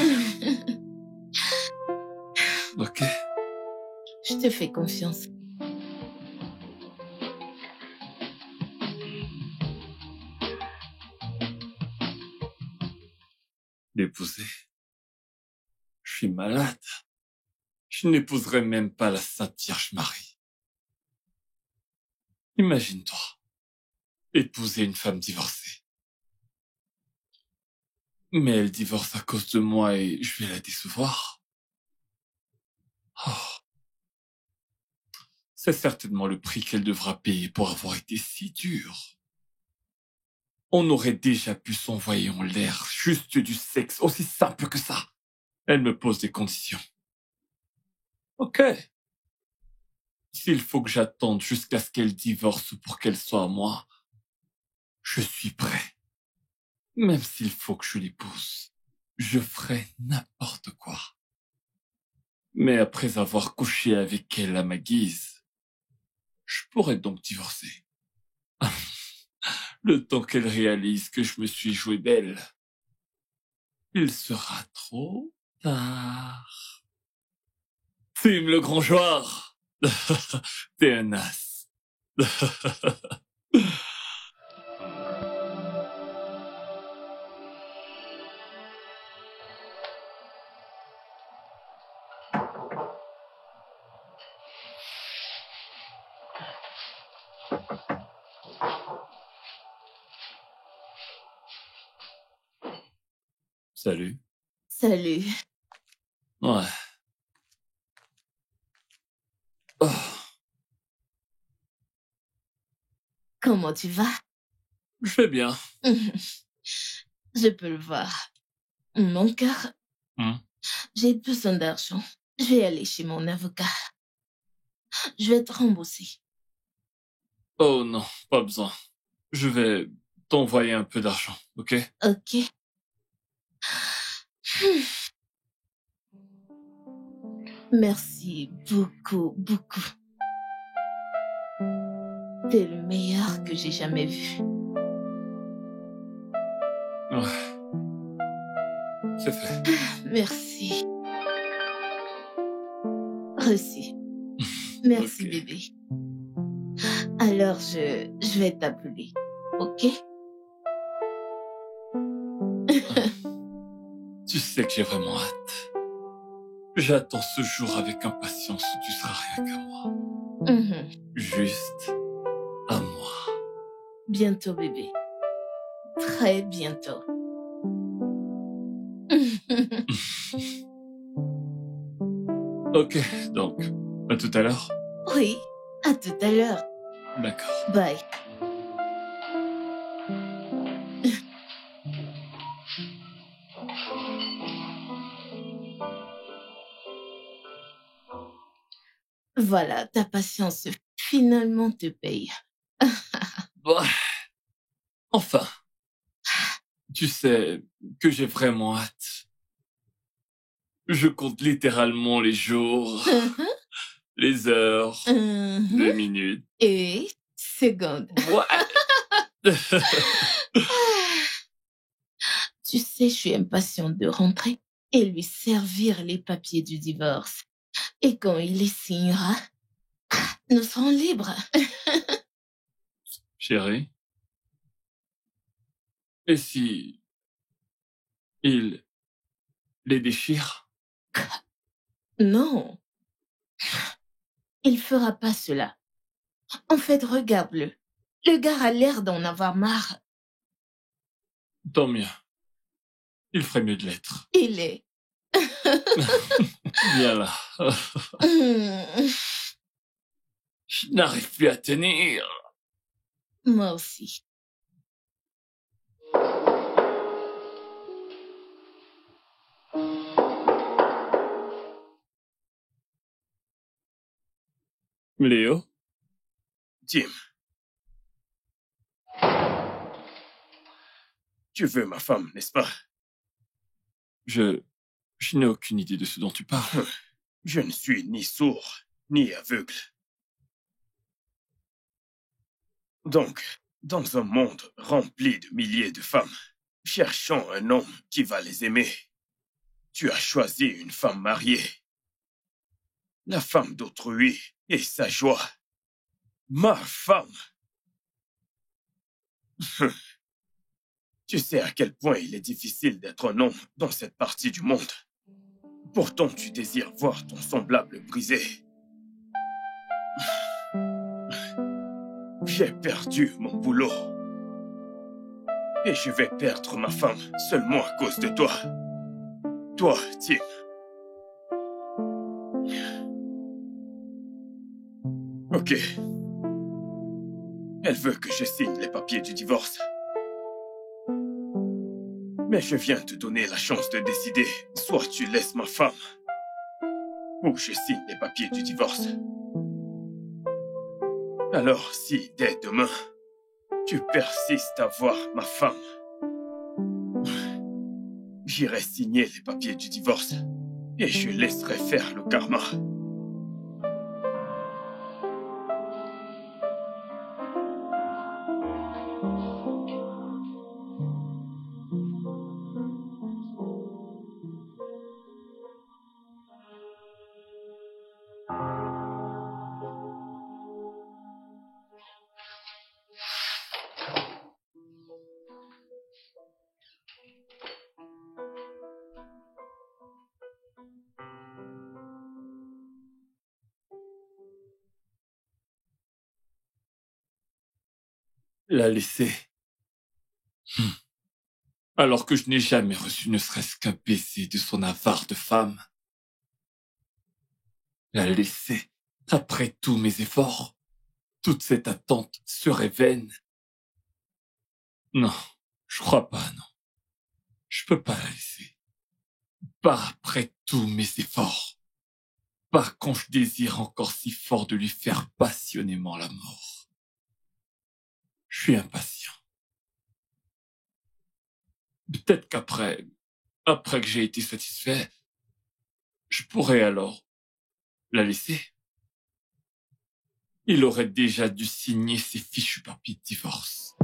Ok? Je te fais confiance. L'épouser? Je suis malade. Je n'épouserai même pas la Sainte Vierge Marie. Imagine-toi, épouser une femme divorcée. Mais elle divorce à cause de moi et je vais la décevoir. Oh. C'est certainement le prix qu'elle devra payer pour avoir été si dure. On aurait déjà pu s'envoyer en l'air juste du sexe, aussi simple que ça. Elle me pose des conditions. Ok. S'il faut que j'attende jusqu'à ce qu'elle divorce pour qu'elle soit à moi, je suis prêt. Même s'il faut que je l'épouse, je ferai n'importe quoi. Mais après avoir couché avec elle à ma guise, je pourrais donc divorcer. Le temps qu'elle réalise que je me suis joué d'elle, il sera trop tard. Tim le grand joueur, t'es un as. Salut. Salut. Ouais. Oh, Comment tu vas? je vais bien. Je peux le voir. Mon cœur, Hmm. j'ai besoin d'argent. Je vais aller chez mon avocat. Je vais te rembourser. Oh non, pas besoin. Je vais t'envoyer un peu d'argent, ok? Ok. Merci beaucoup, beaucoup. T'es le meilleur que j'ai jamais vu. Ouais. C'est fait. Merci. Reçu. Merci, Ok. bébé. Alors, je vais t'appeler. Ok? Tu sais que j'ai vraiment hâte. J'attends ce jour avec impatience où tu seras rien qu'à moi. Mhm. Juste à moi. Bientôt, bébé. Très bientôt. Ok, donc, à tout à l'heure. Oui, à tout à l'heure. D'accord. Bye. Voilà, ta patience finalement te paye. Bah, enfin, tu sais que j'ai vraiment hâte. Je compte littéralement les jours, les heures, les minutes. Et seconde. Ouais. Tu sais, je suis impatiente de rentrer et lui servir les papiers du divorce. Et quand il les signera, nous serons libres. Chérie, et si il les déchire? Non, il fera pas cela. En fait, regarde-le. Le gars a l'air d'en avoir marre. Tant mieux. Il ferait mieux de l'être. Il est. Viens là. Hmm, Je n'arrive plus à tenir. Moi aussi. Léo? Tim. Tu veux ma femme, n'est-ce pas? Je n'ai aucune idée de ce dont tu parles. Je ne suis ni sourd, ni aveugle. Donc, dans un monde rempli de milliers de femmes, cherchant un homme qui va les aimer, tu as choisi une femme mariée. La femme d'autrui et sa joie. Ma femme. Tu sais à quel point il est difficile d'être un homme dans cette partie du monde. Pourtant, tu désires voir ton semblable brisé. J'ai perdu mon boulot. Et je vais perdre ma femme seulement à cause de toi. Toi, Tim. Ok. Elle veut que je signe les papiers du divorce. Mais je viens te donner la chance de décider. Soit tu laisses ma femme, ou je signe les papiers du divorce. Alors, si dès demain, tu persistes à voir ma femme, j'irai signer les papiers du divorce et je laisserai faire le karma. La laisser. Alors que je n'ai jamais reçu ne serait-ce qu'un baiser de son avare de femme. La laisser, après tous mes efforts, toute cette attente serait vaine. Non, je crois pas, non. Je peux pas la laisser. Pas après tous mes efforts. Pas quand je désire encore si fort de lui faire passionnément la mort. Je suis impatient. Peut-être qu'après que j'ai été satisfait, je pourrais alors la laisser. Il aurait déjà dû signer ses fichus papiers de divorce.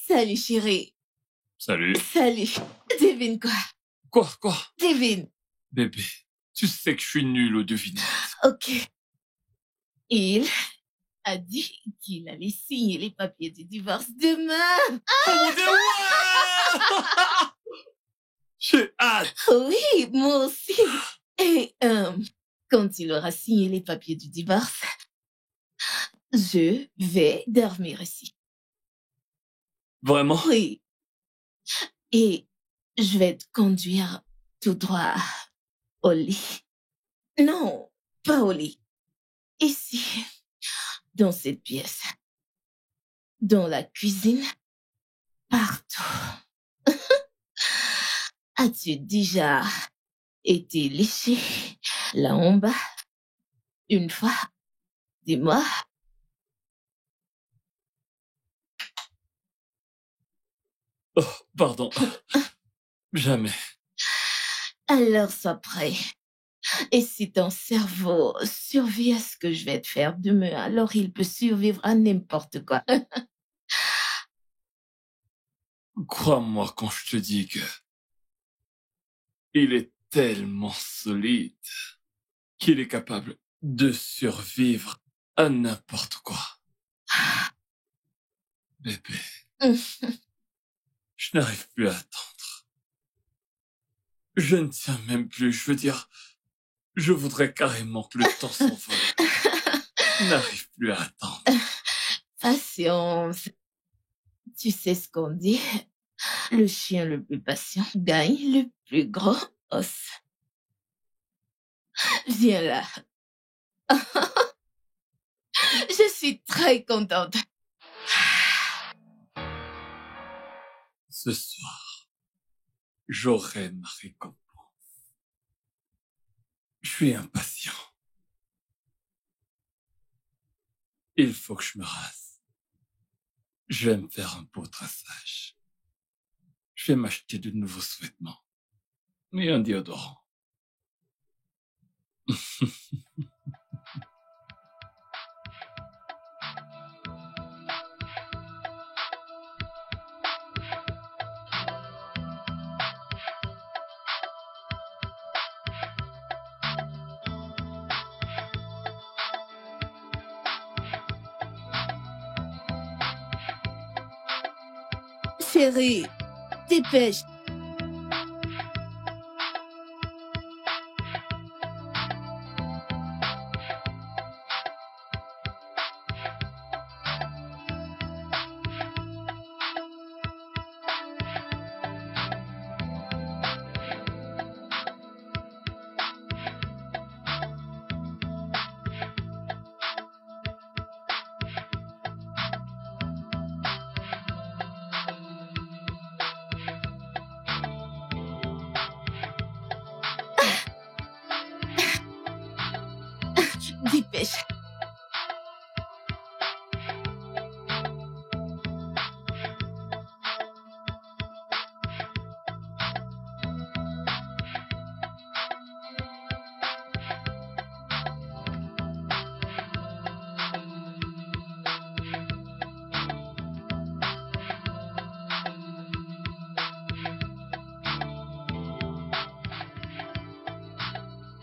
Salut, chérie. Salut. Salut. Devine quoi? Quoi? Devine. Bébé, tu sais que je suis nul aux devinettes. Ok. Il a dit qu'il allait signer les papiers du divorce demain. Oh mon Dieu, ouais! J'ai hâte. Oui, moi aussi. Et quand il aura signé les papiers du divorce, je vais dormir ici. Vraiment? Oui. Et je vais te conduire tout droit au lit. Non, pas au lit. Ici, dans cette pièce. Dans la cuisine. Partout. As-tu déjà été léché là en bas? Une fois? Dis-moi. Oh, pardon. Jamais. Alors sois prêt. Et si ton cerveau survit à ce que je vais te faire demain, alors il peut survivre à n'importe quoi. Crois-moi quand je te dis que il est tellement solide qu'il est capable de survivre à n'importe quoi. Bébé, Hum, je n'arrive plus à attendre. Je ne tiens même plus, je veux dire, je voudrais carrément que le temps s'envole. Je n'arrive plus à attendre. Patience. Tu sais ce qu'on dit? Le chien le plus patient gagne le plus gros os. Viens là. Je suis très contente. Ce soir, j'aurai ma récompense. Je suis impatient. Il faut que je me rase. Je vais me faire un beau traçage. Je vais m'acheter de nouveaux sous-vêtements. Et un déodorant. Chérie, dépêche. Dépêche.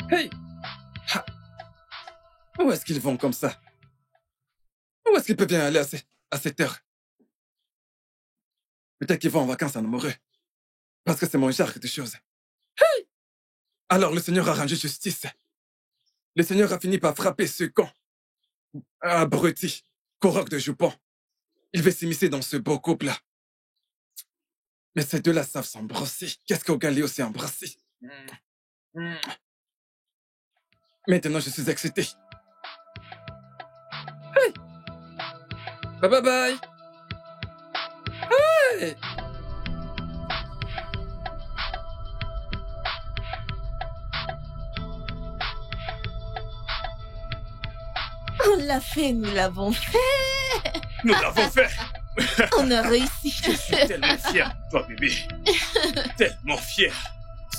Hey! Ha! Où est-ce qu'ils vont comme ça? Où est-ce qu'ils peuvent bien aller à cette heure? Peut-être qu'ils vont en vacances en amoureux. Parce que c'est mon genre de choses. Hey! Alors le Seigneur a rendu justice. Le Seigneur a fini par frapper ce con. Abruti, Korok de Jupon. Il veut s'immiscer dans ce beau couple-là. Mais ces deux-là savent s'embrasser. Qu'est-ce qu'Ogalio s'est embrassé? Maintenant, je suis excité. Hey! Bye bye bye! Hey! On l'a fait, nous l'avons fait. Nous l'avons fait. On a réussi. Je suis tellement fier de toi, bébé. Tellement fier.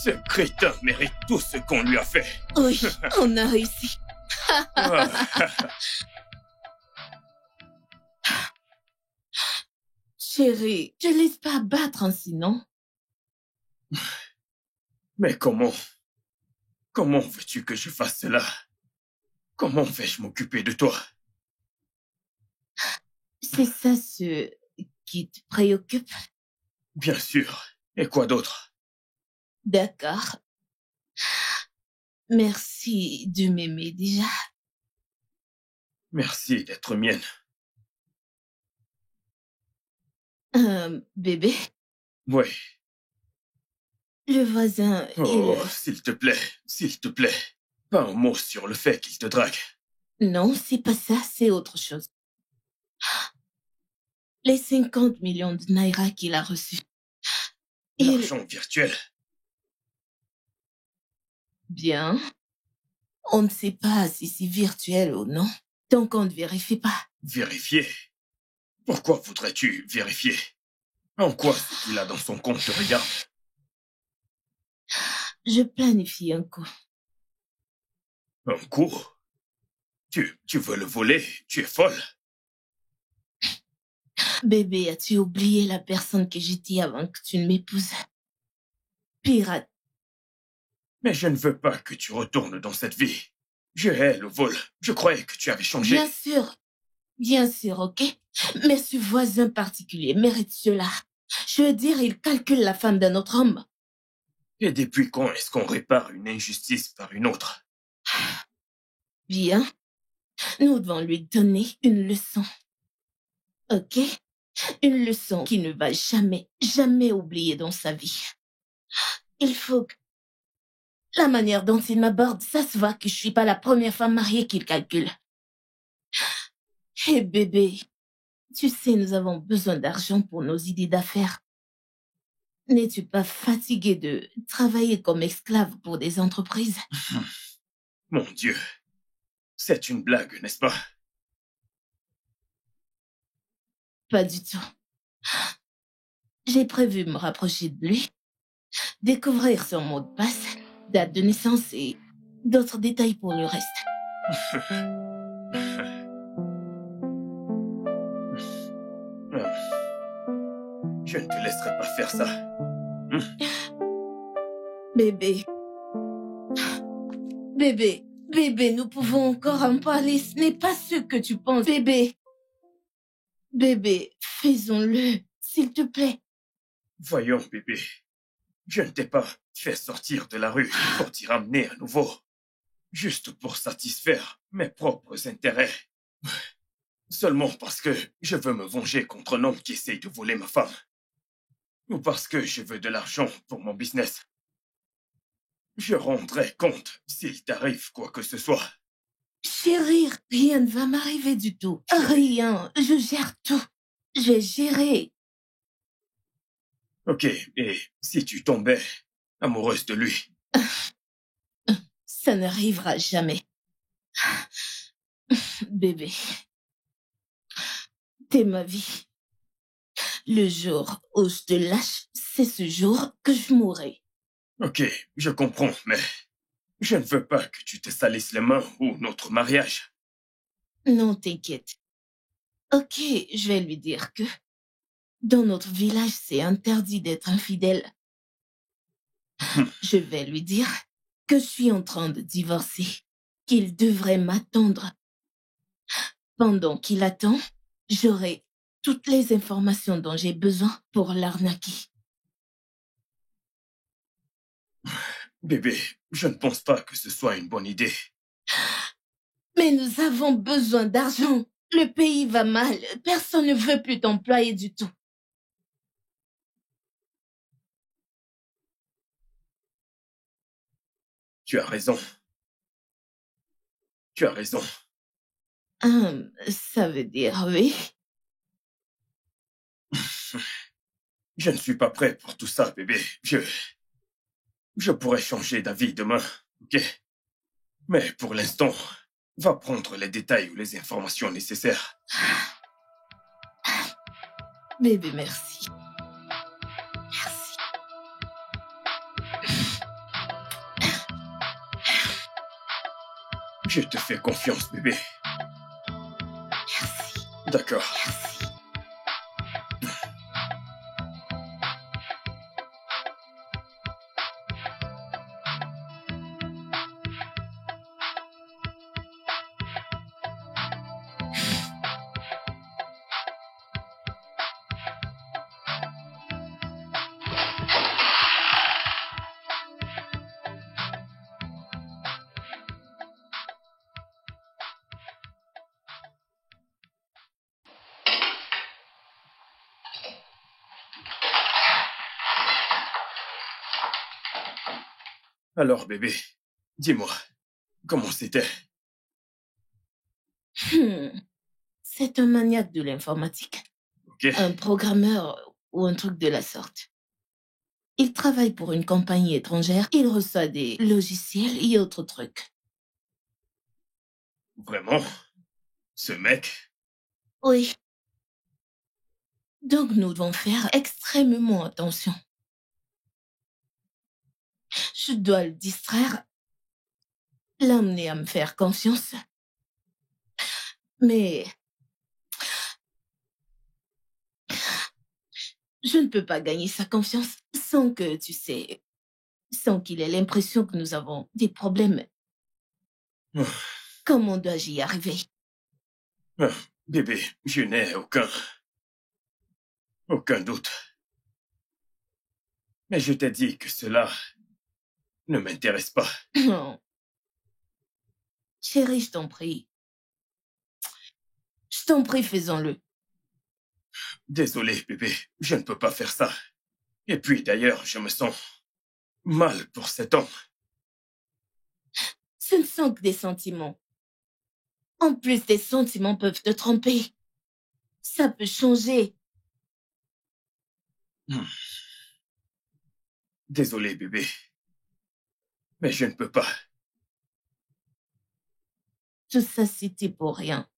Ce crétin mérite tout ce qu'on lui a fait. Oui, on a réussi. Ah. Chérie, je laisse pas battre ainsi, non? Mais comment veux-tu que je fasse cela? Comment vais-je m'occuper de toi? C'est ça ce qui te préoccupe? Bien sûr. Et quoi d'autre? D'accord. Merci de m'aimer déjà. Merci d'être mienne. Bébé, Oui. le voisin, Oh, s'il te plaît. Pas un mot sur le fait qu'il te drague. Non, c'est pas ça, c'est autre chose. Les 50 millions de Naira qu'il a reçus. L'argent virtuel. Bien. On ne sait pas si c'est virtuel ou non, tant qu'on ne vérifie pas. Vérifier? Pourquoi voudrais-tu vérifier? En quoi ce qu'il a dans son compte te regarde? Je planifie un coup. Un coup? Tu veux le voler? Tu es folle? Bébé, as-tu oublié la personne que j'étais avant que tu ne m'épouses? Pirate. Mais je ne veux pas que tu retournes dans cette vie. Je hais le vol. Je croyais que tu avais changé. Bien sûr. Bien sûr, ok? Mais ce voisin particulier mérite cela. Je veux dire, il calcule la femme d'un autre homme. Et depuis quand est-ce qu'on répare une injustice par une autre? Bien, nous devons lui donner une leçon. Ok? Une leçon qu'il ne va jamais, jamais oublier dans sa vie. Il faut que... La manière dont il m'aborde, ça se voit que je suis pas la première femme mariée qu'il calcule. Hé bébé, tu sais, nous avons besoin d'argent pour nos idées d'affaires. N'es-tu pas fatigué de travailler comme esclave pour des entreprises? Mon Dieu, c'est une blague, n'est-ce pas? Pas du tout. J'ai prévu me rapprocher de lui, découvrir son mot de passe, date de naissance et d'autres détails pour le reste. Je ne te laisserai pas faire ça. Bébé. Bébé. Bébé, nous pouvons encore en parler. Ce n'est pas ce que tu penses. Bébé. Bébé, faisons-le, s'il te plaît. Voyons, bébé. Je ne t'ai pas fait sortir de la rue pour t'y ramener à nouveau. Juste pour satisfaire mes propres intérêts. Seulement parce que je veux me venger contre un homme qui essaye de voler ma femme. Ou parce que je veux de l'argent pour mon business. Je rendrai compte s'il t'arrive quoi que ce soit. Chérie, rien ne va m'arriver du tout. Rien, je gère tout. Je vais gérer. Ok, et si tu tombais amoureuse de lui? Ça n'arrivera jamais. Bébé, t'es ma vie. Le jour où je te lâche, c'est ce jour que je mourrai. Ok, je comprends, mais je ne veux pas que tu te salisses les mains ou notre mariage. Non, t'inquiète. Ok, je vais lui dire que dans notre village, c'est interdit d'être infidèle. Je vais lui dire que je suis en train de divorcer, qu'il devrait m'attendre. Pendant qu'il attend, j'aurai toutes les informations dont j'ai besoin pour l'arnaquer. Bébé, je ne pense pas que ce soit une bonne idée. Mais nous avons besoin d'argent. Le pays va mal. Personne ne veut plus t'employer du tout. Tu as raison. Tu as raison. Ça veut dire oui. Je ne suis pas prêt pour tout ça, bébé. Je pourrais changer d'avis demain, ok? Mais pour l'instant, va prendre les détails ou les informations nécessaires. Bébé, merci. Merci. Je te fais confiance, bébé. Merci. D'accord. Merci. Alors, bébé, dis-moi, comment c'était? C'est un maniaque de l'informatique. Ok. Un programmeur ou un truc de la sorte. Il travaille pour une compagnie étrangère. Il reçoit des logiciels et autres trucs. Vraiment? Ce mec? Oui. Donc nous devons faire extrêmement attention. Je dois le distraire, l'amener à me faire confiance. Mais je ne peux pas gagner sa confiance sans que, tu sais, sans qu'il ait l'impression que nous avons des problèmes. Comment dois-je y arriver? Bébé, je n'ai aucun doute. Mais je t'ai dit que cela ne m'intéresse pas. Non. Chérie, je t'en prie. Je t'en prie, faisons-le. Désolé, bébé, je ne peux pas faire ça. Et puis d'ailleurs, je me sens mal pour cet homme. Ce ne sont que des sentiments. En plus, tes sentiments peuvent te tromper. Ça peut changer. Désolé, bébé. Mais je ne peux pas. Tout ça, c'était pour rien.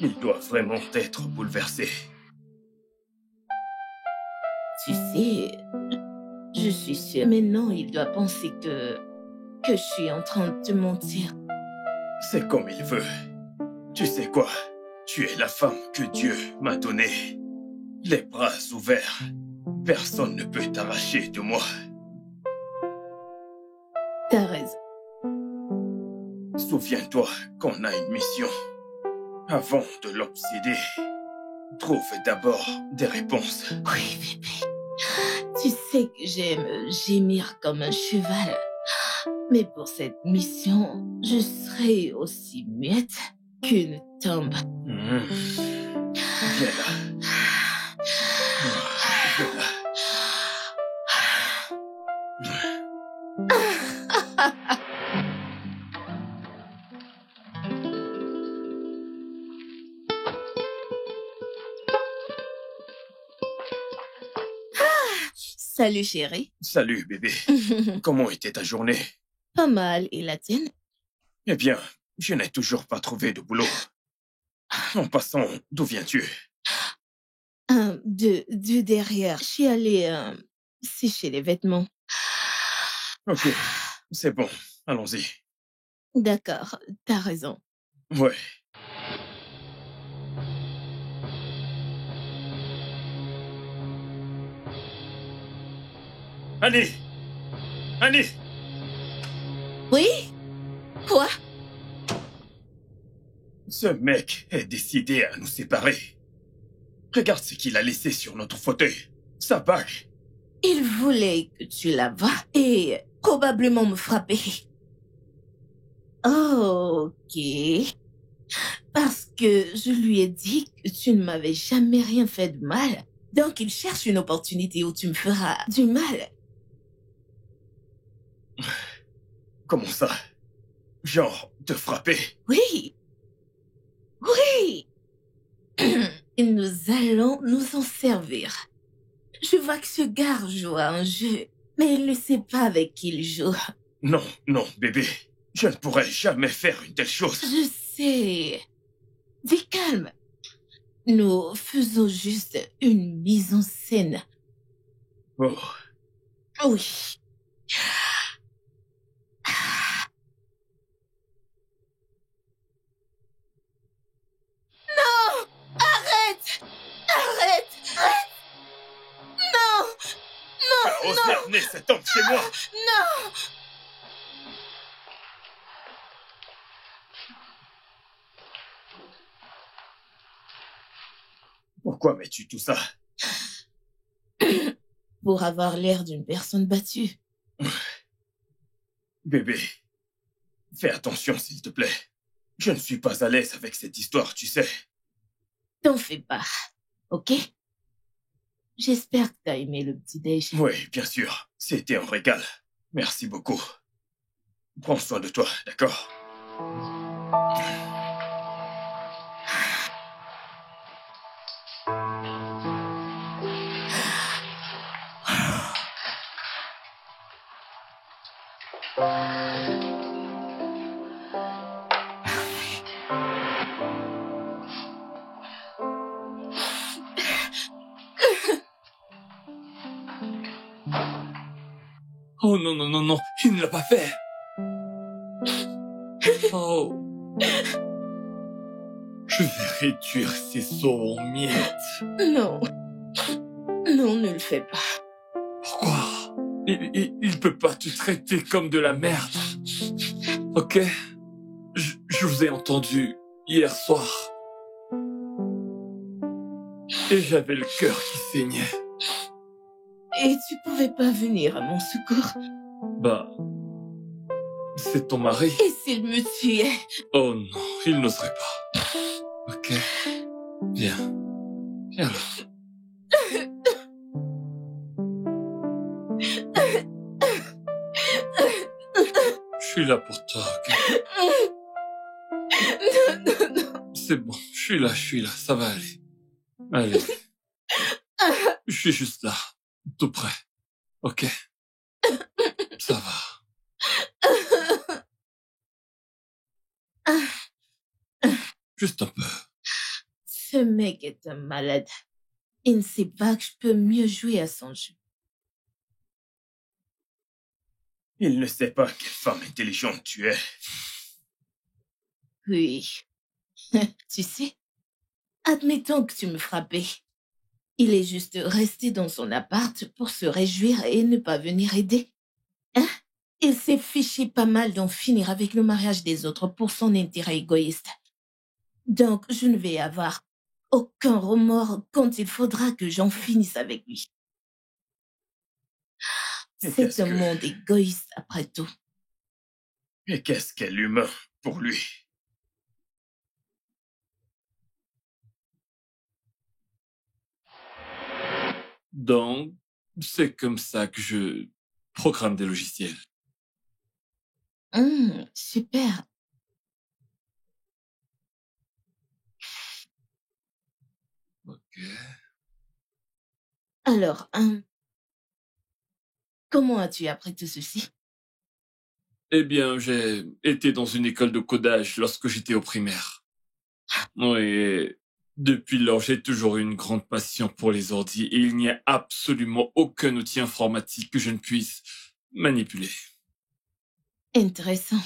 Il doit vraiment être bouleversé. Tu sais, je suis sûre. Mais non, il doit penser que je suis en train de te mentir. C'est comme il veut. Tu sais quoi? Tu es la femme que Dieu m'a donnée. Les bras ouverts. Personne ne peut t'arracher de moi. T'as raison. Souviens-toi qu'on a une mission. Avant de l'obséder, trouve d'abord des réponses. Oui, bébé. Tu sais que j'aime gémir comme un cheval. Mais pour cette mission, je serai aussi muette qu'une tombe. Viens là. Viens là. Salut, chérie. Salut, bébé. Comment était ta journée? Pas mal, et la tienne? Eh bien, je n'ai toujours pas trouvé de boulot. En passant, d'où viens-tu? De derrière. Je suis allée sécher les vêtements. Ok, c'est bon. Allons-y. D'accord, t'as raison. Ouais. Annie! Annie! Oui? Quoi? Ce mec est décidé à nous séparer. Regarde ce qu'il a laissé sur notre fauteuil. Sa bague. Il voulait que tu la vois et probablement me frapper. Oh, ok. Parce que je lui ai dit que tu ne m'avais jamais rien fait de mal. Donc il cherche une opportunité où tu me feras du mal. Comment ça? Genre, te frapper? Oui. Oui. Et nous allons nous en servir. Je vois que ce gars joue à un jeu, mais il ne sait pas avec qui il joue. Non, non, bébé. Je ne pourrais jamais faire une telle chose. Je sais. Dis calme. Nous faisons juste une mise en scène. Oh, Oui. Non! Arrête! Arrête! Arrête! Non! tu as osé amener cet homme chez moi! Non! Pourquoi mets-tu tout ça? Pour avoir l'air d'une personne battue. Bébé, fais attention s'il te plaît. Je ne suis pas à l'aise avec cette histoire, tu sais. T'en fais pas, ok? J'espère que t'as aimé le petit-déj. Oui, bien sûr. C'était un régal. Merci beaucoup. Prends soin de toi, d'accord? Oh non, non, non, non, il ne l'a pas fait. Oh. Je vais réduire ces os en miettes. Non. Non, ne le fais pas. Pourquoi? Il peut pas te traiter comme de la merde. Ok? Je vous ai entendu hier soir. Et j'avais le cœur qui saignait. Et tu pouvais pas venir à mon secours. Bah, c'est ton mari. Et s'il me tuait? Oh non, il n'oserait pas. Ok, viens. Viens là. Je suis là pour toi, ok? Non. C'est bon, je suis là, ça va aller. Allez. Je suis juste là, tout près. Ok? Ça va. Juste un peu. Ce mec est un malade. Il ne sait pas que je peux mieux jouer à son jeu. Il ne sait pas quelle femme intelligente tu es. Oui. Tu sais, admettons que tu me frappais. Il est juste resté dans son appart pour se réjouir et ne pas venir aider. Hein? Il s'est fiché pas mal d'en finir avec le mariage des autres pour son intérêt égoïste. Donc, je ne vais avoir aucun remords quand il faudra que j'en finisse avec lui. Et C'est un monde égoïste après tout. Et qu'est-ce qu'est l'humain pour lui? Donc, c'est comme ça que je programme des logiciels. Super. Ok. Alors, comment as-tu appris tout ceci? Eh bien, j'ai été dans une école de codage lorsque j'étais au primaire. Oui, depuis lors, j'ai toujours eu une grande passion pour les ordis et il n'y a absolument aucun outil informatique que je ne puisse manipuler. Intéressant.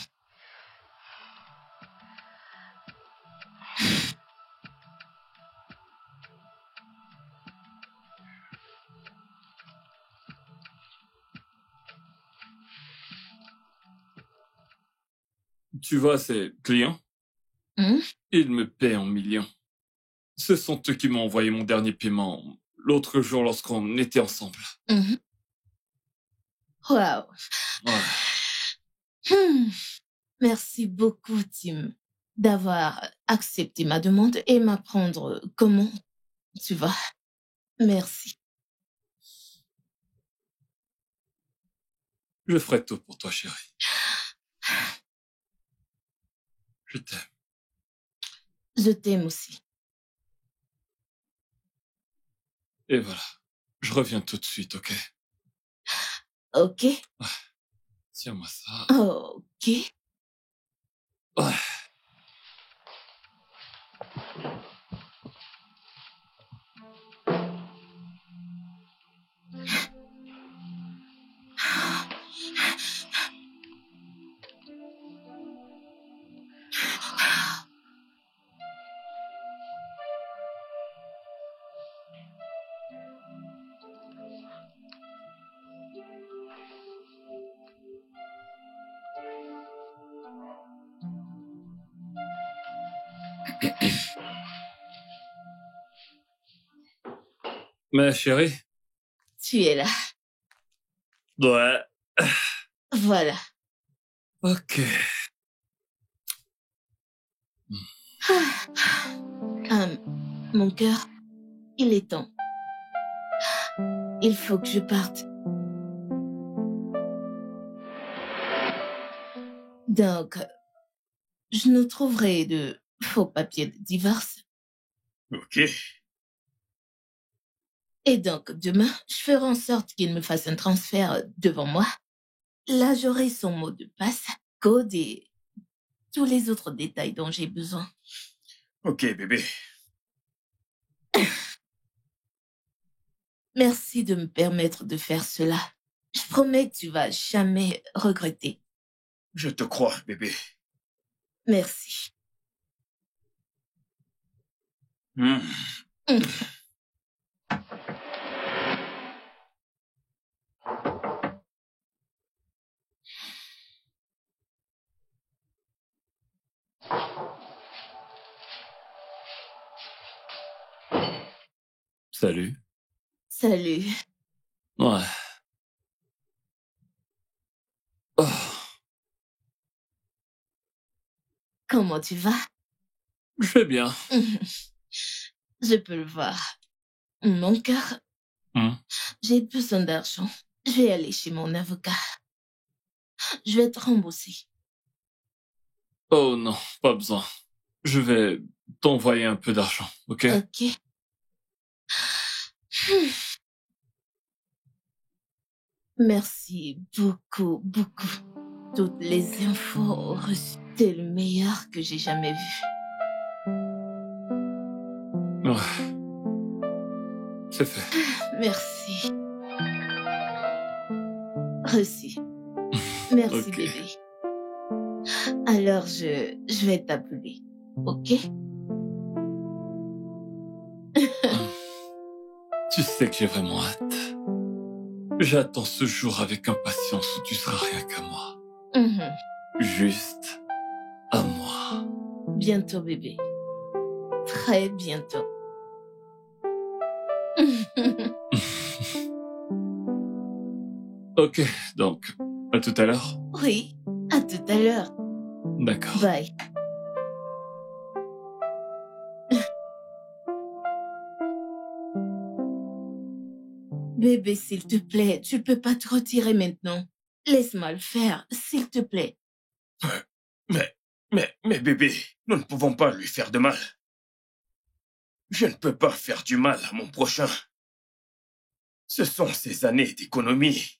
Tu vois, ces clients, Hmm? ils me paient en millions. Ce sont eux qui m'ont envoyé mon dernier paiement l'autre jour lorsqu'on était ensemble. Mhm. Wow. Ouais. Merci beaucoup, Tim, d'avoir accepté ma demande et m'apprendre comment tu vas. Merci. Je ferai tout pour toi, chérie. Je t'aime. Je t'aime aussi. Et voilà. Je reviens tout de suite, ok? Ok? Tiens-moi ça. Ok. Ouais. Mais chérie? Tu es là. Ouais. Voilà. Ok. Mon cœur, il est temps. Il faut que je parte. Donc, je nous trouverai de faux papiers de divorce. Ok. Et donc, demain, je ferai en sorte qu'il me fasse un transfert devant moi. Là, j'aurai son mot de passe, code et tous les autres détails dont j'ai besoin. Ok, bébé. Merci de me permettre de faire cela. Je promets que tu vas jamais regretter. Je te crois, bébé. Merci. Hmm. Salut. Salut. Ouais. Oh, Comment tu vas? je vais bien. Je peux le voir. Mon cœur, Hmm. j'ai besoin d'argent. Je vais aller chez mon avocat. Je vais te rembourser. Oh non, pas besoin. Je vais t'envoyer un peu d'argent, ok? Ok. Merci beaucoup, beaucoup. Toutes les infos reçues, t'es le meilleur que j'ai jamais vu. Ouais. C'est fait. Merci. Reçu. Merci, Ok. bébé. Alors, je vais t'appeler. Ok? Tu sais que j'ai vraiment hâte. J'attends ce jour avec impatience où tu seras rien qu'à moi. Mhm. Juste à moi. Bientôt, bébé. Très bientôt. Ok, donc, à tout à l'heure. Oui, à tout à l'heure. D'accord. Bye. Bébé, s'il te plaît, tu peux pas te retirer maintenant. Laisse-moi le faire, s'il te plaît. Mais bébé, nous ne pouvons pas lui faire de mal. Je ne peux pas faire du mal à mon prochain. Ce sont ces années d'économie.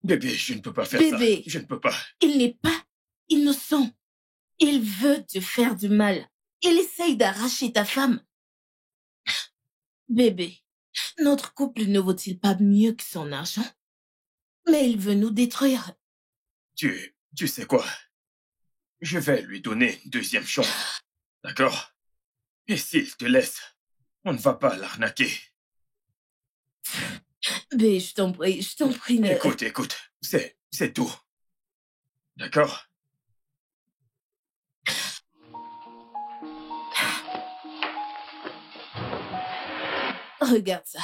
Bébé, je ne peux pas faire Bébé. ça. Je ne peux pas. Il n'est pas innocent. Il veut te faire du mal. Il essaye d'arracher ta femme. Bébé, notre couple ne vaut-il pas mieux que son argent? Mais il veut nous détruire. Tu sais quoi? Je vais lui donner une deuxième chance. D'accord? Et s'il te laisse, on ne va pas l'arnaquer. Bébé, je t'en prie, ne... Écoute, c'est tout. D'accord? Regarde ça.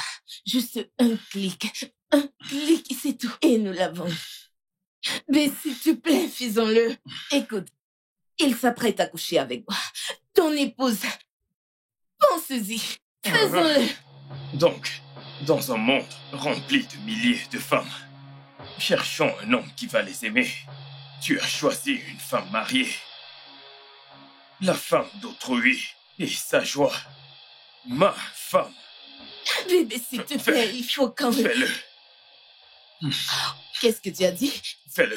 Juste un clic. Un clic, c'est tout. Et nous l'avons. Mais s'il te plaît, faisons-le. Écoute, il s'apprête à coucher avec moi. Ton épouse. Pense-y. Faisons-le. Donc, dans un monde rempli de milliers de femmes, cherchant un homme qui va les aimer, tu as choisi une femme mariée. La femme d'autrui et sa joie. Ma femme. Bébé, s'il te plaît, il faut quand même... Fais-le. Qu'est-ce que tu as dit? Fais-le.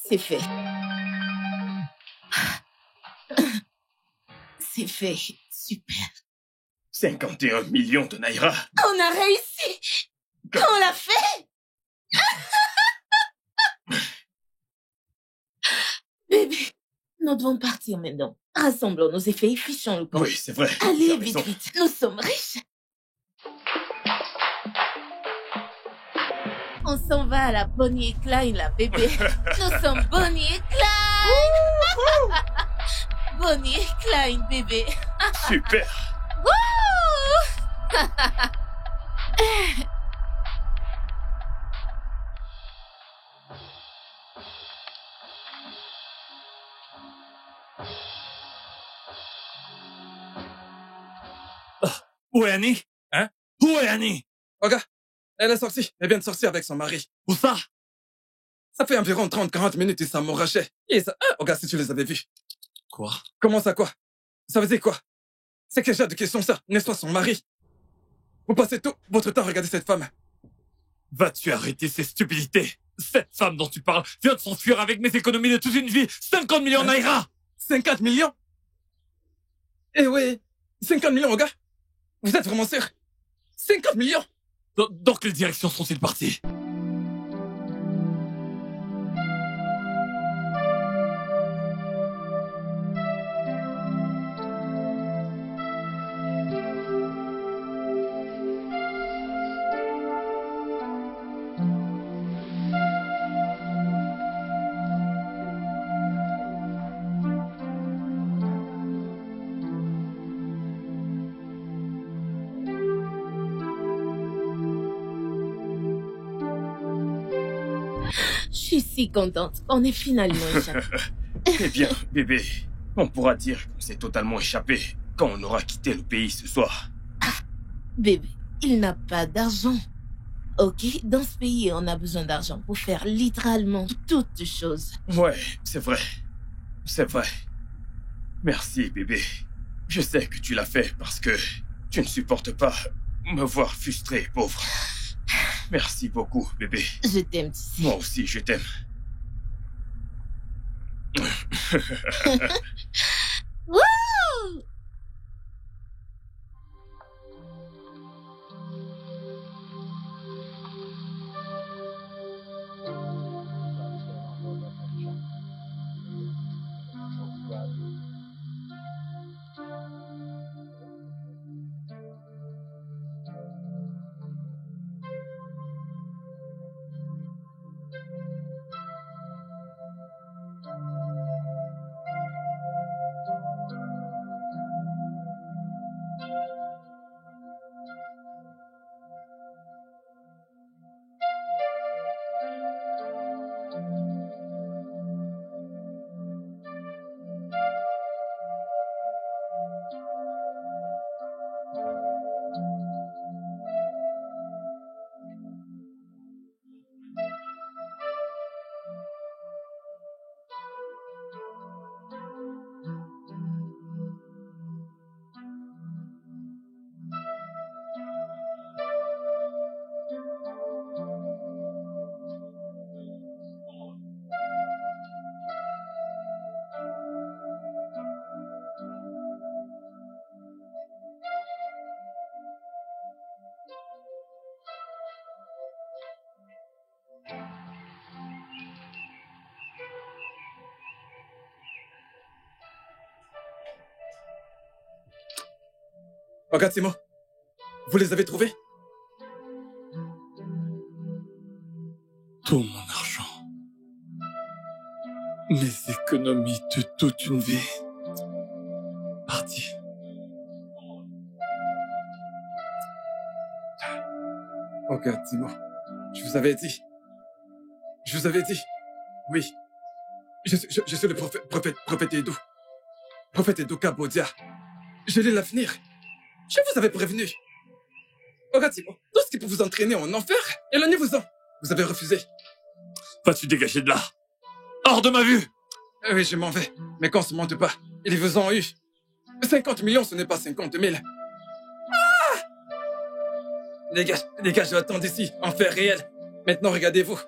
C'est fait. C'est fait. Super. 51 millions de naira. On a réussi. On l'a fait. Bébé, nous devons partir maintenant. Rassemblons nos effets et fichons le camp. Oui, c'est vrai. Allez, Tu as vite, raison. vite. Nous sommes riches. On s'en va à la Bonnie et Clyde, là, bébé. Nous sommes Bonnie et Clyde. Bonnie et Clyde, bébé. Super. Wouh. Où est Annie? Hein? Où est Annie? Regarde, elle est sortie. Elle vient de sortir avec son mari. Où ça? Ça fait environ 30-40 minutes et ça m'enrageait. Et ça... Ah, regarde si tu les avais vus. Quoi? Comment ça, quoi? Ça veut dire quoi? C'est quel genre de question ça? N'est-ce pas son mari? Vous passez tout votre temps à regarder cette femme. Vas-tu arrêter ces stupidités? Cette femme dont tu parles vient de s'enfuir avec mes économies de toute une vie. 50 millions de naira! 50 millions? Eh oui, 50 millions, regarde. Vous êtes vraiment sûr? 50 millions? Dans quelle direction sont-ils partis? Je suis si contente qu'on ait finalement échappé. Eh bien, bébé, on pourra dire qu'on s'est totalement échappé quand on aura quitté le pays ce soir. Bébé, il n'a pas d'argent. Ok, dans ce pays, on a besoin d'argent pour faire littéralement toutes choses. Ouais, c'est vrai. C'est vrai. Merci, bébé. Je sais que tu l'as fait parce que tu ne supportes pas me voir frustré, pauvre. Merci beaucoup, bébé. Je t'aime, tu sais. Moi aussi, je t'aime. Wouh! Ogatsimo, vous les avez trouvés? Tout mon argent. Mes économies de toute une vie. Parti. Ogatsimo, je vous avais dit. Je vous avais dit. Oui. Je suis le prophète Edo. Prophète Edo Kabodia. Je lis l'avenir. Je vous avais prévenu. Ogatsimo, tout ce qui peut vous entraîner en enfer, éloignez-vous-en. Vous avez refusé. Vas-tu dégager de là? Hors de ma vue! Oui, je m'en vais. Mais qu'on se mente pas. Ils vous ont eu. 50 millions, ce n'est pas 50 000. Ah! Dégage de la tente d'ici, enfer réel. Maintenant, regardez-vous.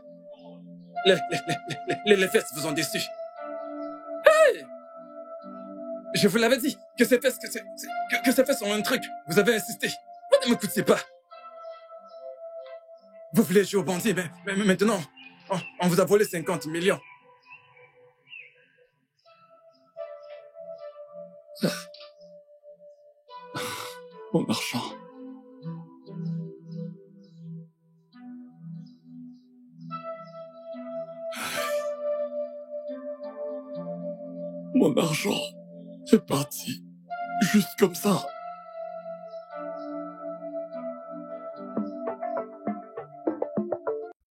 Les fesses vous ont déçu. Hey! Je vous l'avais dit, que ces fesses, que ces fesses ont un truc. Vous avez insisté. Vous ne m'écoutez pas. Vous voulez jouer au bandit, mais maintenant, on vous a volé 50 millions. Mon argent. Mon argent est parti. Juste comme ça.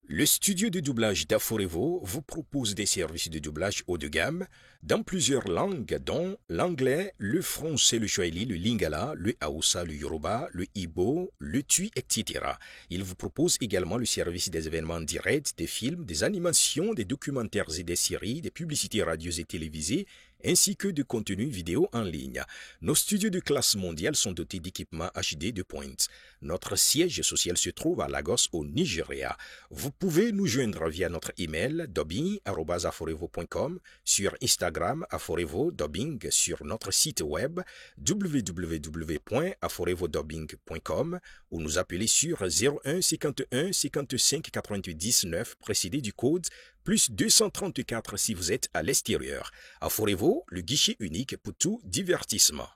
Le studio de doublage d'Aforevo vous propose des services de doublage haut de gamme dans plusieurs langues, dont l'anglais, le français, le swahili, le lingala, le haoussa, le yoruba, le igbo, le tui, etc. Il vous propose également le service des événements directs, des films, des animations, des documentaires et des séries, des publicités radios et télévisées, ainsi que de contenus vidéo en ligne. Nos studios de classe mondiale sont dotés d'équipements HD de pointe. Notre siège social se trouve à Lagos au Nigeria. Vous pouvez nous joindre via notre email dubbing@aforevo.com, sur Instagram aforevo-dubbing, sur notre site web www.aforevo-dubbing.com ou nous appeler sur 01 51 55 99 précédé du code plus 234 si vous êtes à l'extérieur. Aforevo, le guichet unique pour tout divertissement.